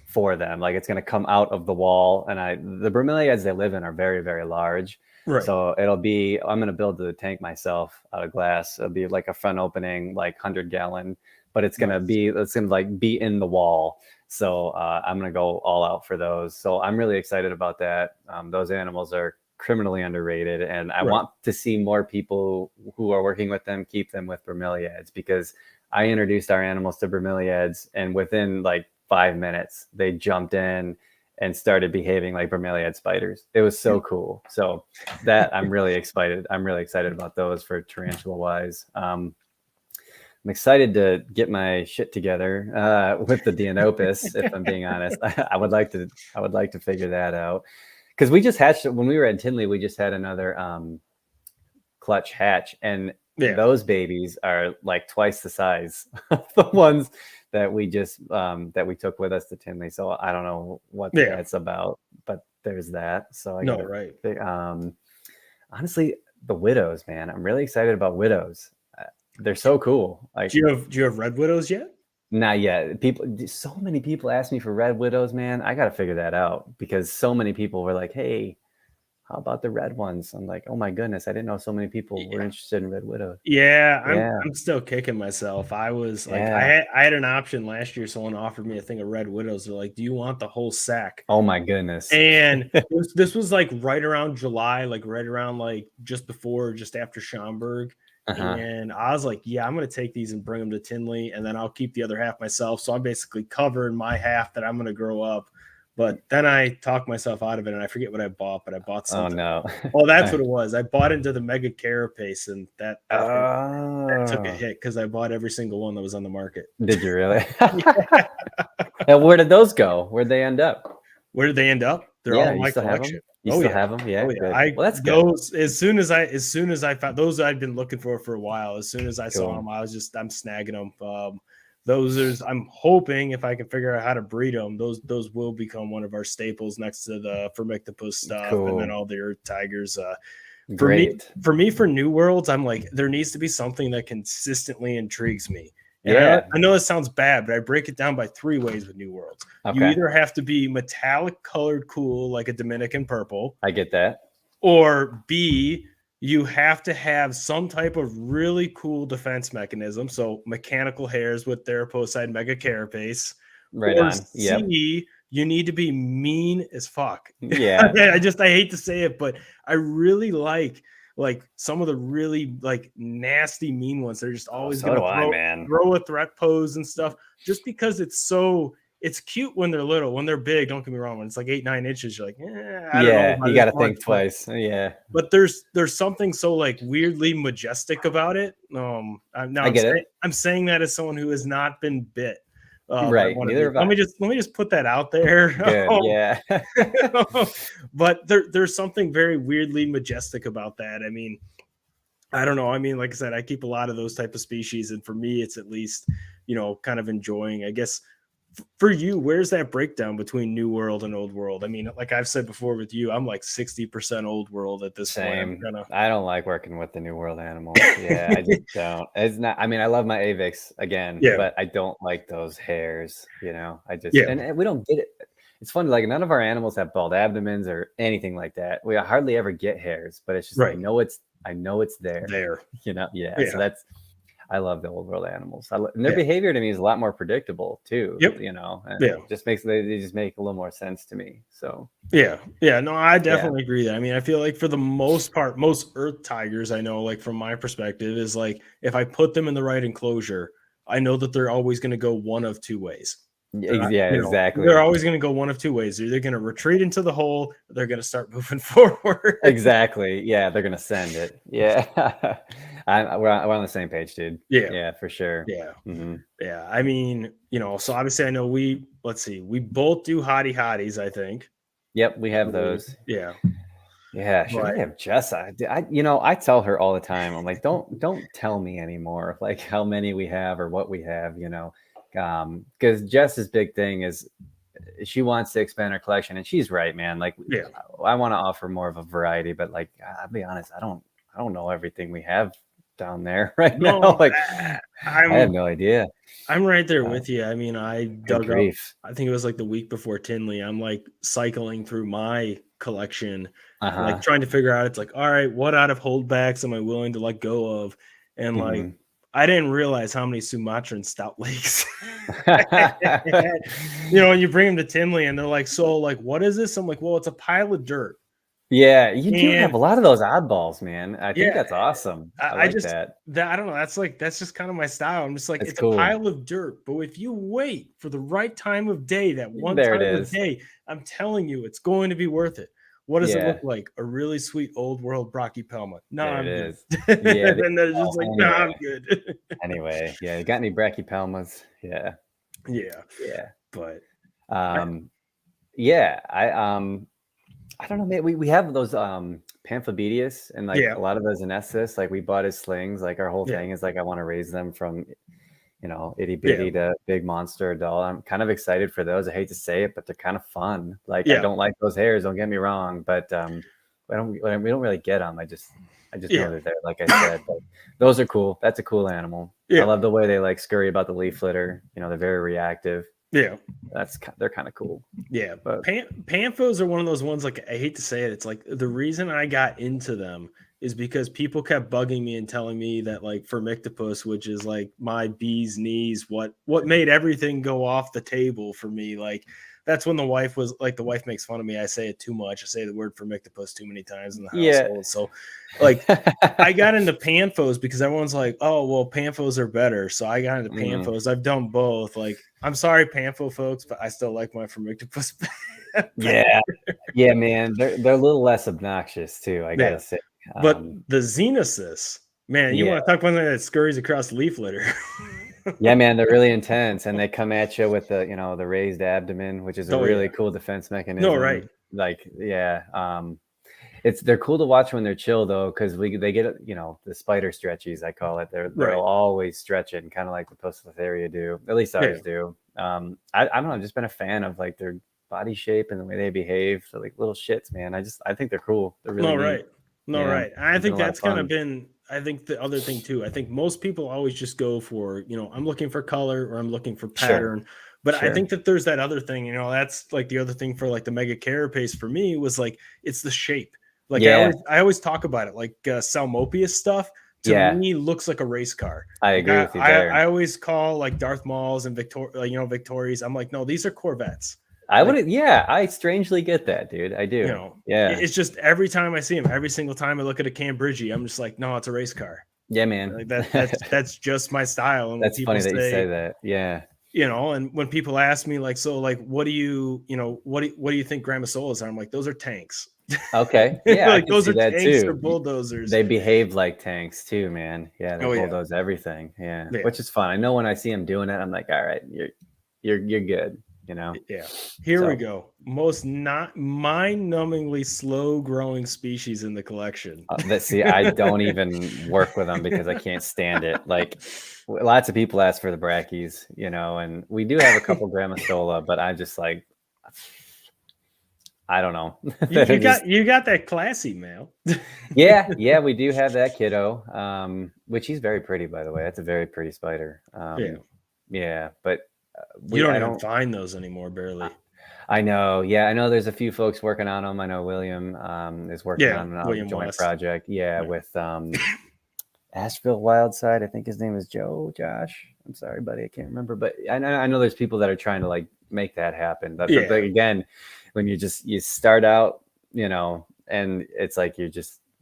for them. Like it's going to come out of the wall, and the bromeliads they live in are very, very large. Right. So I'm going to build the tank myself out of glass. It'll be like a front opening, like 100-gallon, but it's going to be in the wall. So I'm going to go all out for those. So I'm really excited about that. Those animals are criminally underrated, and I want to see more people who are working with them keep them with bromeliads, because I introduced our animals to bromeliads, and within like 5 minutes they jumped in and started behaving like bromeliad spiders. It was so cool. So that I'm really excited about those for tarantula wise. I'm excited to get my shit together with the Dienopus. If I'm being honest, I would like to figure that out, because we just hatched when we were at Tinley. We just had another clutch hatch, and those babies are like twice the size of the ones that we just that we took with us to Tinley. So I don't know what that's about, but there's that. So honestly, the widows, man, I'm really excited about widows. They're so cool. Like, do you have red widows yet? Not yet. So many people ask me for red widows, man. I got to figure that out, because so many people were like, "Hey, how about the red ones?" I'm like, "Oh my goodness, I didn't know so many people were interested in red widows." I'm still kicking myself. I was like, I had an option last year. Someone offered me a thing of red widows. They're like, "Do you want the whole sack?" Oh my goodness. And this was like right around July, like right around like just after Schaumburg. And I was like, yeah, I'm going to take these and bring them to Tinley, and then I'll keep the other half myself. So I'm basically covering my half that I'm going to grow up. But then I talked myself out of it, and I forget what I bought, but I bought something. Oh, no. Oh, that's what it was. I bought into the mega carapace, and that took a hit because I bought every single one that was on the market. Did you really? And where did those go? Where'd they end up? Where did they end up? They're all in my collection. You still have them? Yeah. Well, that's good. Those, as soon as I found those, I'd been looking for a while. As soon as I saw them, I'm snagging them. I'm hoping if I can figure out how to breed them, those will become one of our staples next to the Formictopus stuff, and then all the earth tigers. For me, for New Worlds, I'm like, there needs to be something that consistently intrigues me. And I know this sounds bad, but I break it down by 3 ways with New Worlds. You either have to be metallic colored cool, like a Dominican purple. I get that. Or B, you have to have some type of really cool defense mechanism. So mechanical hairs with Therapocide mega carapace. Right or on. C, you need to be mean as fuck. Yeah. I hate to say it, but I really like some of the really like nasty mean ones. They're just always going to throw a threat pose and stuff, just because it's cute when they're little. When they're big, don't get me wrong, when it's like 8-9 inches, you're like, I don't know, you got to think twice. But there's something so like weirdly majestic about it. I'm saying that as someone who has not been bit. Right. Let me just put that out there. Good, yeah. But there's something very weirdly majestic about that. I mean, I don't know. I mean, like I said, I keep a lot of those type of species, and for me, it's at least, kind of enjoying, I guess. For you, where's that breakdown between New World and Old World? I mean, like I've said before with you, I'm like 60% Old World at this point. I don't like working with the New World animals. Yeah, I just don't. It's not. I mean, I love my Avix again, but I don't like those hairs. I just and we don't get it. It's funny, like none of our animals have bald abdomens or anything like that. We hardly ever get hairs, but it's just I know it's there. So that's. I love the Old World animals. And their behavior to me is a lot more predictable too. It just they just make a little more sense to me. So no, I definitely agree that. I mean, I feel like for the most part, most earth tigers I know, like from my perspective, is like if I put them in the right enclosure, I know that they're always going to go one of 2 ways. Exactly. They're always going to go one of 2 ways. They're either going to retreat into the hole, or they're going to start moving forward. Exactly. Yeah, they're going to send it. Yeah. We're on the same page, dude. Yeah, for sure. Yeah. Mm-hmm. Yeah. I mean, so obviously I know we both do hotties, I think. Yep, we have those. Yeah. Yeah, should we have Jess? I tell her all the time. I'm like, don't tell me anymore, like how many we have or what we have, because Jess's big thing is she wants to expand her collection, and she's right, man. Like, I want to offer more of a variety, but like, I'll be honest, I don't know everything we have down there right No, now. Like, I have I'm no idea. I'm right there with you. I mean, I Good dug up. grief. I think it was like the week before Tinley. I'm like cycling through my collection, like Uh-huh. trying to figure out. It's like, all right, what out of holdbacks am I willing to let go of? And like, Mhm. I didn't realize how many Sumatran stout lakes. And you bring them to Tinley, and they're like, so like, what is this? I'm like, well, it's a pile of dirt. Yeah, you do have And a lot of those oddballs, man. I think yeah, that's awesome. I I like just that. that I don't know. That's just kind of my style. I'm just like, It's it's a cool. pile of dirt, but if you wait for the right time of day, that one There it time of is. day, I'm telling you, it's going to be worth it. What does it look Yeah, like? A really sweet old world brachypelma. No, there it I'm good. is. Yeah, And then they're just like, no, I'm anyway. good. Anyway, yeah, you got any brachypelmas? Yeah, Yeah, yeah. but I, Um, yeah, I don't know, man. We have those Pamphibedius and like yeah, a lot of those Anesthus. Like we bought his slings. Like our whole yeah, thing is like I want to raise them from itty yeah, bitty to big monster adult. I'm kind of excited for those. I hate to say it, but they're kind of fun. Like I yeah, don't like those hairs. Don't get me wrong, but we don't really get them. I just know yeah, they're there. Like I said, but those are cool. That's a cool animal. I yeah, love the way they like scurry about the leaf litter. They're very reactive. yeah. They're kind of cool. Yeah, But Panthers are one of those ones. Like I hate to say it, it's like the reason I got into them is because people kept bugging me and telling me that like Firmictopus, which is like my bee's knees, what made everything go off the table for me. Like that's when the wife was like, the wife makes fun of me. I say it too much. I say the word Firmictopus too many times in the yeah. household. So like I got into Panthos because everyone's like, oh, well, Panthos are better. So I got into Mm. Panthos. I've done both. Like, I'm sorry, Pantho folks, but I still like my Formictopus better. Yeah. Yeah, man. They're a little less obnoxious too, I gotta Yeah. say. But the Xenesis, man, you Yeah. want to talk about something that scurries across leaf litter. Yeah, man, they're really intense, and they come at you with the raised abdomen, which is a Oh, really yeah. cool defense No, right. mechanism. Like, yeah, they're cool to watch when they're chill though, because they get the spider stretchies, I call it. They'll Right. always stretch it, kind of like the Poecilotheria do. At least Yeah. ours do. I don't know. I've just been a fan of like their body shape and the way they behave. They're like little shits, man. I think they're cool. They're really No, neat. right. No, Yeah, right. I they've been think a lot of that's kind of fun. been, I think the other thing too. I think most people always just go for, I'm looking for color or I'm looking for Sure, pattern. But I sure. think that there's that other thing, that's like the other thing for like the mega carapace for me was like it's the shape. Like I Yeah, always I always talk about it. Like Salmopius stuff to yeah. me looks like a race car. I Like agree I with you I, there. I always call like Darth Mauls and Victorias. I'm like, no, these are Corvettes. I Like wouldn't. Yeah, I strangely get that, dude. I do. Yeah, it's just every time I see him, every single time I look at a Cambridge, I'm just like, no, it's a race car. yeah, man. Like that's just my style. And when That's people funny that you say say, that. Yeah. and when people ask me like, so like, what do you, what do you think Gramasolas are? I'm like, those are tanks. Okay. Yeah, I Like can those see are that tanks or too. bulldozers. They behave like tanks too, man. Yeah, they Oh yeah, bulldoze everything. Yeah, yeah, which is fun. I know when I see them doing it, I'm like, all right, you're good. yeah. Here we So go. Most not mind-numbingly slow-growing species in the collection. see, I don't even work with them because I can't stand it. Like lots of people ask for the brackies, and we do have a couple Gramastola, but I'm just like, I don't know. you, They're you just got you got that classy male. yeah, we do have that kiddo, which he's very pretty, by the way. That's a very pretty spider. Yeah. Yeah, but You don't I even don't. find those anymore, barely. I know. Yeah, I know. There's a few folks working on them. I know William is working Yeah, on a William joint West. project. Yeah, Yeah. with Asheville Wildside. I think his name is Josh. I'm sorry, buddy. I can't remember, but I know there's people that are trying to like make that happen. But Yeah. again, when you start out, and it's like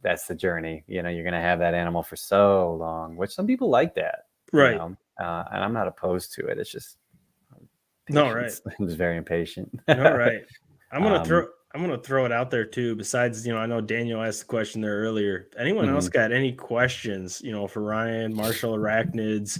that's the journey. You're gonna have that animal for so long, which some people like that. Right. And I'm not opposed to it. It's just No, right. patience. I'm just very impatient. No, right. I'm gonna um, throw I'm gonna throw it out there too. Besides, I know Daniel asked the question there earlier. Anyone else mhm. got any questions, for Ryan, Marshall, Arachnids,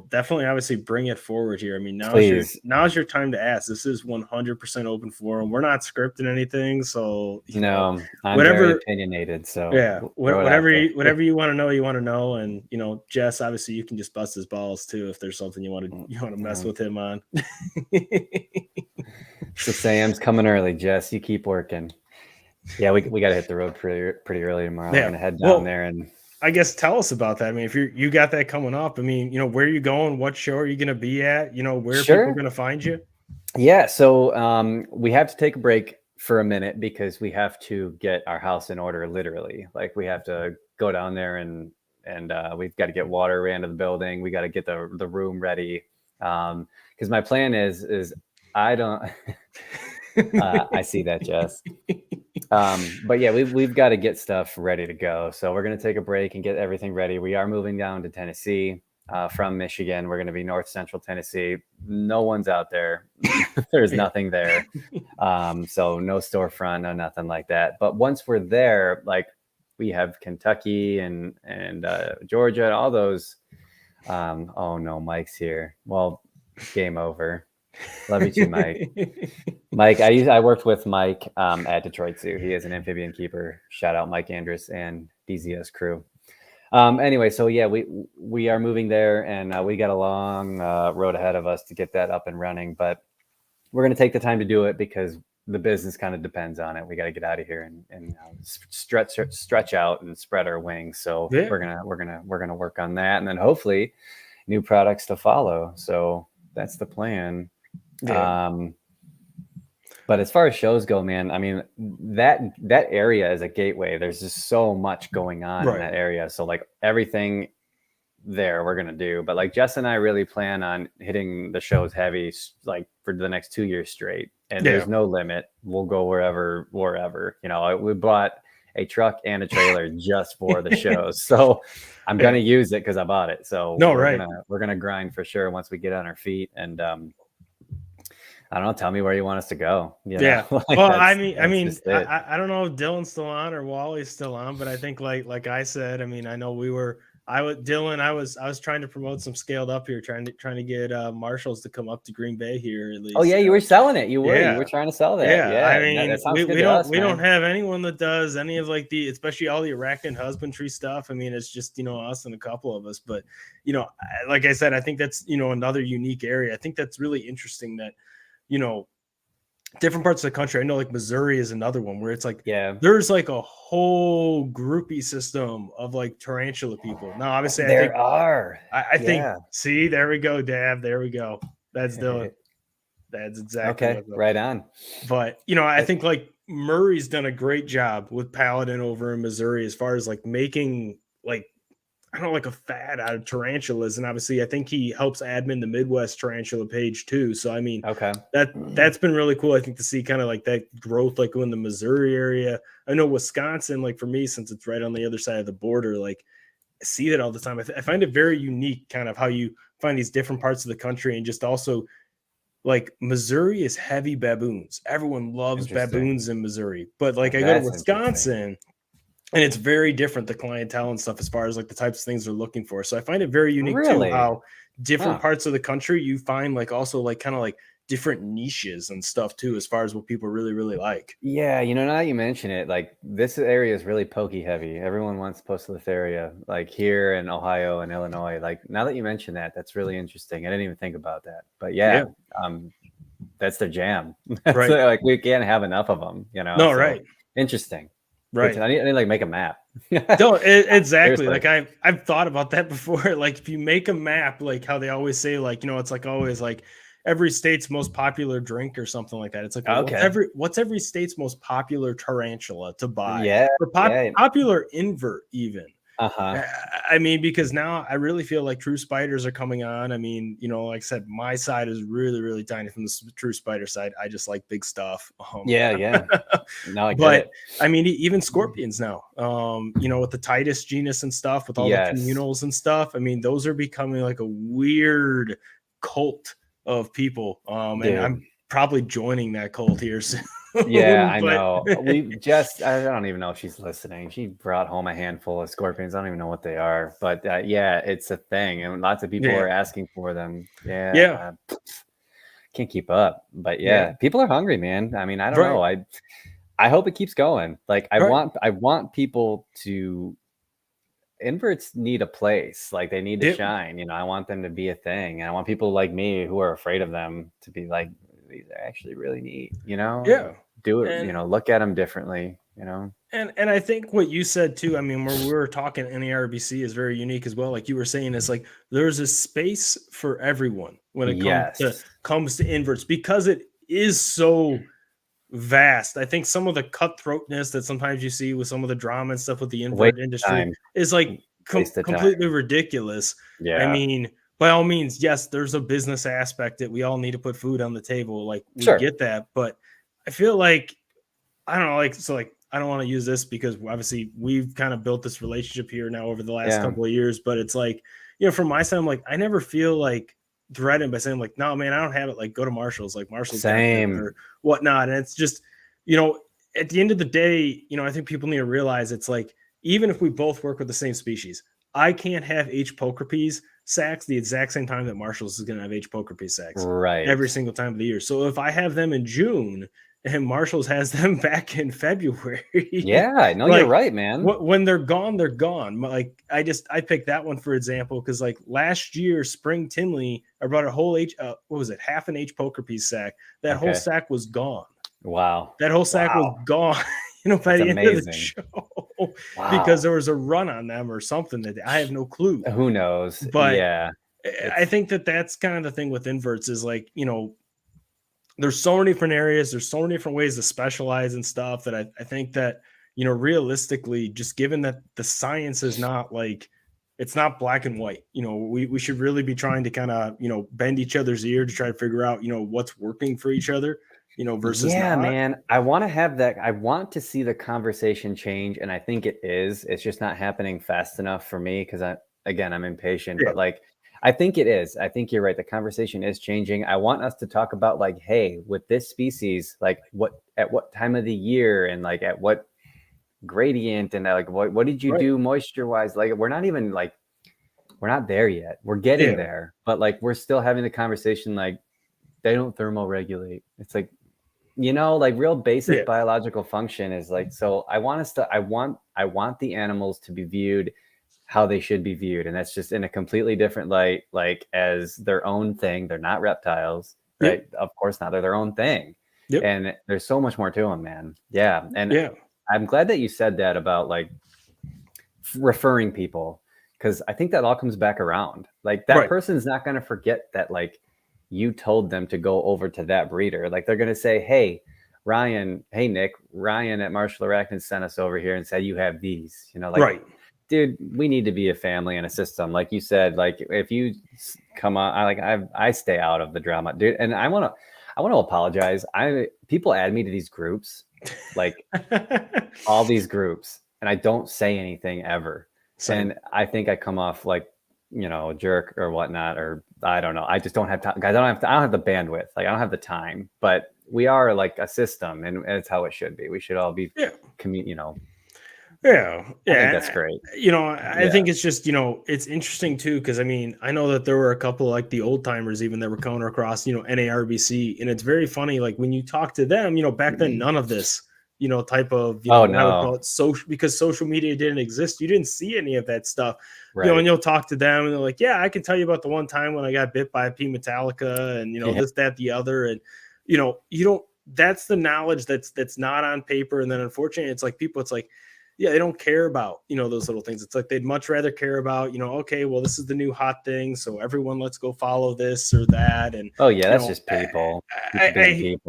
definitely obviously bring it forward here. I mean, Please. now's your time to ask. This is 100% open forum. We're not scripting anything, so No, I'm very whatever. opinionated, so Yeah, throw it out there. whatever you want to know, and Jess, obviously you can just bust his balls too if there's something you want to mess with him on. 6 a.m.'s coming early, Jess. You keep working. Yeah, we got to hit the road pretty early tomorrow. I'm Yeah, gonna head down well, there and I guess tell us about that. I mean, if you got that coming up, I mean, where are you going? What show are you going to be at? Where are people Sure. going to find you? Yeah. So we have to take a break for a minute because we have to get our house in order. Literally, like we have to go down there and we've got to get water ran to the building. We got to get the room ready. Because my plan is I don't. I see that, Jess. But yeah, we've got to get stuff ready to go. So we're gonna take a break and get everything ready. We are moving down to Tennessee from Michigan. We're gonna be north central Tennessee. No one's out there. There's nothing there. So no storefront, no nothing like that. But once we're there, like we have Kentucky and Georgia and all those. Oh no, Mike's here. Well, game over. Love you too, Mike. Mike, I worked with Mike at Detroit Zoo. He is an amphibian keeper. Shout out Mike Andrus and DZS crew. Anyway, so yeah, we are moving there, and we got a long road ahead of us to get that up and running. But we're going to take the time to do it because the business kind of depends on it. We got to get out of here and stretch out and spread our wings. So Yeah. we're gonna work on that, and then hopefully new products to follow. So that's the plan. Yeah. But as far as shows go, man, I mean, that area is a gateway. There's just so much going on in that area. So like everything there we're going to do. But like Jess and I really plan on hitting the shows heavy, like for the next 2 years straight. And there's no limit. We'll go wherever. We bought a truck and a trailer just for the shows. So I'm going to use it because I bought it. So we're going to grind for sure once we get on our feet. And I don't know. Tell me where you want us to go. Like well, I mean, I don't know if Dylan's still on or Wally's still on, but I think like I said, I mean, I know I was trying to promote some scaled up here, trying to get Marshalls to come up to Green Bay here at least. Oh yeah, you were selling it. You were trying to sell that. Yeah. I mean, we don't have anyone that does any of like especially all the arachnid husbandry stuff. I mean, it's just us and a couple of us. But like I said, I think that's another unique area. I think that's really interesting that different parts of the country. I know like Missouri is another one where it's like, there's like a whole groupie system of like tarantula people. Now, obviously, I think, see, there we go, Dab. There we go. That's Dylan. That's exactly okay. Right on. But, I think like Murray's done a great job with Paladin over in Missouri as far as like making like, I don't know, like a fad out of tarantulas. And obviously I think he helps admin the Midwest tarantula page too. So, I mean, that's been really cool. I think to see kind of like that growth, like in the Missouri area. I know Wisconsin, like for me, since it's right on the other side of the border, like I see that all the time. I find it very unique kind of how you find these different parts of the country and just also like Missouri is heavy baboons. Everyone loves baboons in Missouri, but like I go to Wisconsin and it's very different, the clientele and stuff, as far as like the types of things they're looking for. So I find it very unique too, how different parts of the country you find like also like kind of like different niches and stuff too, as far as what people really, really like. Yeah. Now that you mention it, like this area is really pokey heavy. Everyone wants Poecilotheria, like here in Ohio and Illinois. Like now that you mention that, that's really interesting. I didn't even think about that, but that's their jam. Like we can't have enough of them, Interesting. Right. I need to like make a map. No, exactly. Like I've thought about that before. Like if you make a map, like how they always say, like, it's like always like every state's most popular drink or something like that. It's like, what's every state's most popular tarantula to buy? Yeah. Or popular invert even. I mean, because now I really feel like true spiders are coming on. I mean, like I said, my side is really, really tiny from the true spider side. I just like big stuff. No, but I mean, even scorpions now, with the Titus genus and stuff, with all the communals and stuff. I mean, those are becoming like a weird cult of people. And I'm probably joining that cult here soon. I know. I don't even know if she's listening. She brought home a handful of scorpions. I don't even know what they are, but it's a thing, and lots of people are asking for them. Can't keep up, but people are hungry, man. I mean, I don't know. I hope it keeps going. Like I want people to. Inverts need a place, like they need to shine. I want them to be a thing, and I want people like me who are afraid of them to be like, these are actually really neat. Do it. Look at them differently. you know? And I think what you said too, I mean, when we were talking NARBC is very unique as well. Like you were saying, it's like there's a space for everyone when it Yes. comes to inverts because it is so vast. I think some of the cutthroatness that sometimes you see with some of the drama and stuff with the Waste invert of industry time. is like Waste of time. completely ridiculous. I Yeah. mean, by all means, yes, there's a business aspect that we all need to put food on the table. Like we Sure. get that, but I feel like I don't know, like so like I don't want to use this because obviously we've kind of built this relationship here now over the last Yeah. couple of years, but it's like, from my side, I'm like, I never feel like threatened by saying like, no, man, I don't have it. Like go to Marshall's, like Marshall's got this Same. or whatnot. And it's just, at the end of the day, I think people need to realize it's like, even if we both work with the same species, I can't have H. pokerpeas sacks the exact same time that Marshall's is going to have H. pokerpea sacks Right. every single time of the year. So if I have them in June and Marshall's has them back in February. Yeah, no, like, you're right, man. When they're gone, they're gone. Like I picked that one for example because like last year, spring Tinley, I brought a whole half an H poker piece sack. That whole sack was gone. Wow. That whole sack was gone. By That's the end of the amazing. show, Wow. because there was a run on them or something that I have no clue. Who knows? But yeah, I think that's kind of the thing with inverts is like, there's so many different areas. There's so many different ways to specialize and stuff that I think that, realistically, just given that the science is not like, it's not black and white, we should really be trying to kind of, bend each other's ear to try to figure out, what's working for each other, versus not. man. I want to have that. I want to see the conversation change. And I think it is. It's just not happening fast enough for me because I'm impatient, but like, I think it is. I think you're right. The conversation is changing. I want us to talk about like, hey, with this species, like at what time of the year and like at what gradient and like what did you do moisture wise? Like we're not even like we're not there yet. We're getting there, but like we're still having the conversation like they don't thermoregulate. It's like like real basic biological function is like so I want the animals to be viewed how they should be viewed. And that's just in a completely different light, like as their own thing. They're not reptiles, right? Of course not. They're their own thing. And there's so much more to them, man. Yeah. And I'm glad that you said that about like referring people, because I think that all comes back around. Like that person's not going to forget that like you told them to go over to that breeder. Like they're going to say, hey, Nick, Ryan at Marshall Arachnids sent us over here and said you have these, like, dude, we need to be a family and a system. Like you said, like if you come on, I stay out of the drama, dude. And I want to apologize. People add me to these groups, like all these groups, and I don't say anything ever. And I think I come off like, a jerk or whatnot, or I don't know. I just don't have time, guys. I don't have the bandwidth. Like I don't have the time, but we are like a system and it's how it should be. We should all be, Yeah. I think that's great. I think it's just, it's interesting too. Cause I mean, I know that there were a couple like the old timers even that were coming across, NARBC. And it's very funny. Like when you talk to them, back then, none of this, type of, I would call it social, because social media didn't exist. You didn't see any of that stuff, and you'll talk to them and they're like, yeah, I can tell you about the one time when I got bit by a P. Metallica and, this, that, the other. And, you don't, that's the knowledge that's not on paper. And then unfortunately it's like people, it's like, yeah, they don't care about, those little things. It's like, they'd much rather care about, okay, well, this is the new hot thing. So everyone, let's go follow this or that. And that's just people. I hate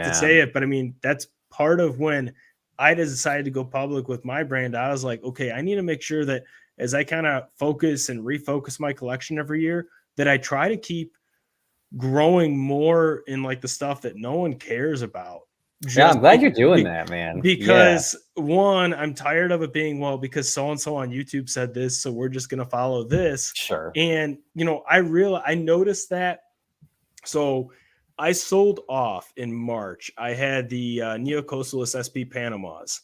to say it, but I mean, that's part of when I decided to go public with my brand. I was like, okay, I need to make sure that as I kind of focus and refocus my collection every year, that I try to keep growing more in like the stuff that no one cares about. I'm glad you're doing that, man. Because one, I'm tired of it being, because so-and-so on YouTube said this, so we're just going to follow this. Sure. And, I noticed that. So I sold off in March. I had the Neocosalus SP Panamas.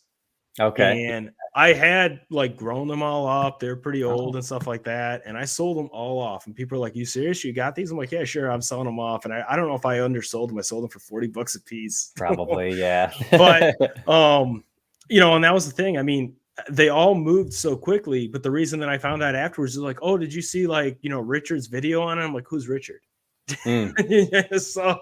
Okay. And I had like grown them all up. They're pretty old and stuff like that. And I sold them all off. And people are like, you serious? You got these? I'm like, yeah, sure. I'm selling them off. And I don't know if I undersold them. I sold them for $40 a piece. Probably. Yeah. But, and that was the thing. I mean, they all moved so quickly. But the reason that I found out afterwards is like, oh, did you see like, Richard's video on it? I'm like, who's Richard? So,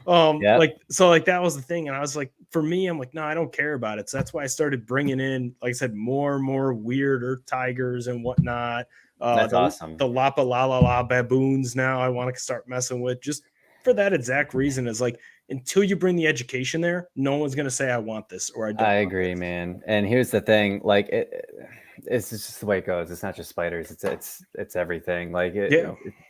like that was the thing. And I was like, for me, I'm like, no, I don't care about it. So that's why I started bringing in, like I said, more and more weirder tigers and whatnot. That's awesome. The Lapa La La La baboons now I want to start messing with, just for that exact reason. Is like, until you bring the education there, no one's going to say I want this or I don't. I agree, man. And here's the thing, like it's just the way it goes. It's not just spiders. It's everything. Like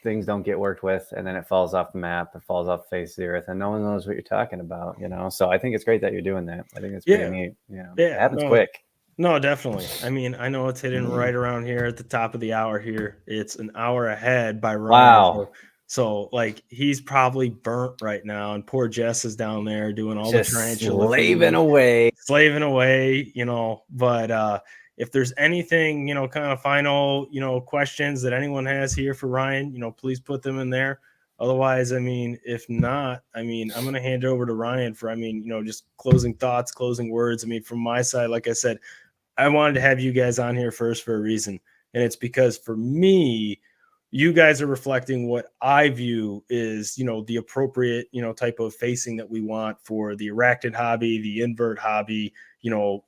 things don't get worked with, and then it falls off the map. It falls off the face of the earth, and no one knows what you're talking about. So I think it's great that you're doing that. I think it's pretty neat. It happens quick. No, definitely. I mean, I know it's hitting right around here at the top of the hour here. It's an hour ahead by Ryan. Wow. So like he's probably burnt right now, and poor Jess is down there doing all just the tarantula slaving away, But if there's anything, kind of final, questions that anyone has here for Ryan, please put them in there. Otherwise, I mean, if not, I mean, I'm going to hand it over to Ryan for, just closing thoughts, closing words. I mean, from my side, like I said, I wanted to have you guys on here first for a reason. And it's because for me, you guys are reflecting what I view is, the appropriate, type of facing that we want for the arachnid hobby, the invert hobby,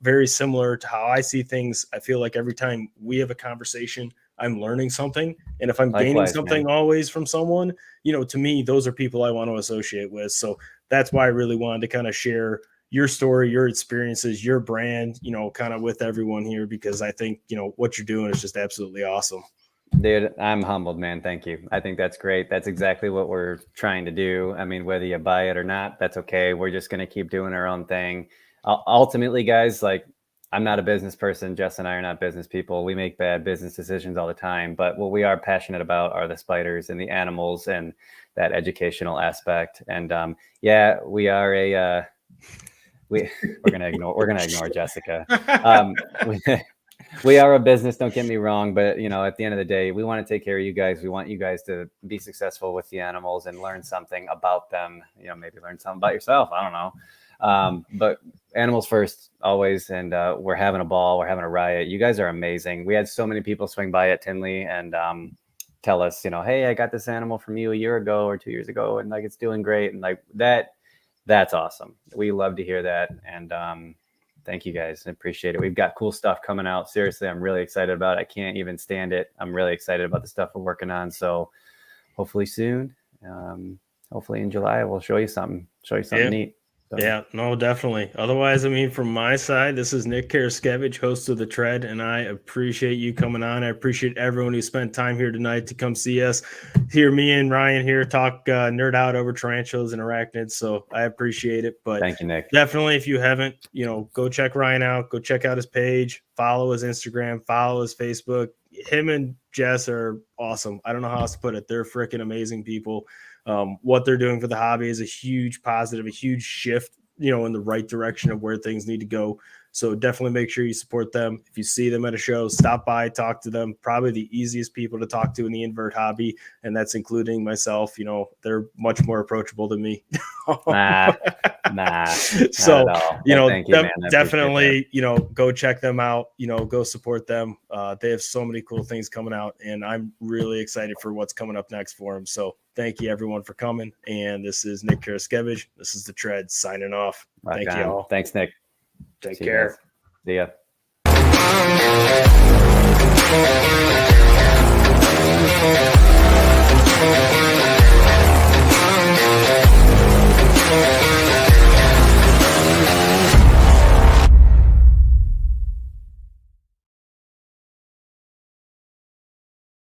very similar to how I see things. I feel like every time we have a conversation, I'm learning something. And if I'm gaining something always from someone, to me, those are people I want to associate with. So that's why I really wanted to kind of share your story, your experiences, your brand, kind of with everyone here, because I think, what you're doing is just absolutely awesome. Dude, I'm humbled, man. Thank you. I think that's great. That's exactly what we're trying to do. I mean, whether you buy it or not, that's okay. We're just going to keep doing our own thing. Ultimately, guys, like, I'm not a business person. Jess and I are not business people. We make bad business decisions all the time. But what we are passionate about are the spiders and the animals and that educational aspect. And we are we're gonna ignore Jessica. We are a business, don't get me wrong, but at the end of the day, we want to take care of you guys. We want you guys to be successful with the animals and learn something about them. Maybe learn something about yourself. I don't know. But animals first, always. And we're having a ball. We're having a riot. You guys are amazing. We had so many people swing by at Tinley and tell us, hey, I got this animal from you a year ago or 2 years ago, and like it's doing great. And like that's awesome. We love to hear that. And thank you guys. I appreciate it. We've got cool stuff coming out. Seriously, I'm really excited about it. I can't even stand it. I'm really excited about the stuff we're working on. So hopefully soon, hopefully in July, we'll show you something neat. So. Yeah, no, definitely. Otherwise, I mean, from my side, this is Nick Karaskevich, host of The Tread, and I appreciate you coming on. I appreciate everyone who spent time here tonight to come see us, hear me and Ryan here talk nerd out over tarantulas and arachnids. So I appreciate it. But thank you, Nick. Definitely, if you haven't, go check Ryan out. Go check out his page. Follow his Instagram. Follow his Facebook. Him and Jess are awesome. I don't know how else to put it. They're freaking amazing people. What they're doing for the hobby is a huge positive, a huge shift, in the right direction of where things need to go. So definitely make sure you support them. If you see them at a show, stop by, talk to them. Probably the easiest people to talk to in the invert hobby, and that's including myself. They're much more approachable than me. Nah. So, definitely, go check them out, go support them. They have so many cool things coming out, and I'm really excited for what's coming up next for them. So thank you everyone for coming. And this is Nick Karaskevich. This is The Tread signing off. Thank you all. Thanks, Nick. Take care. See ya. Thank you.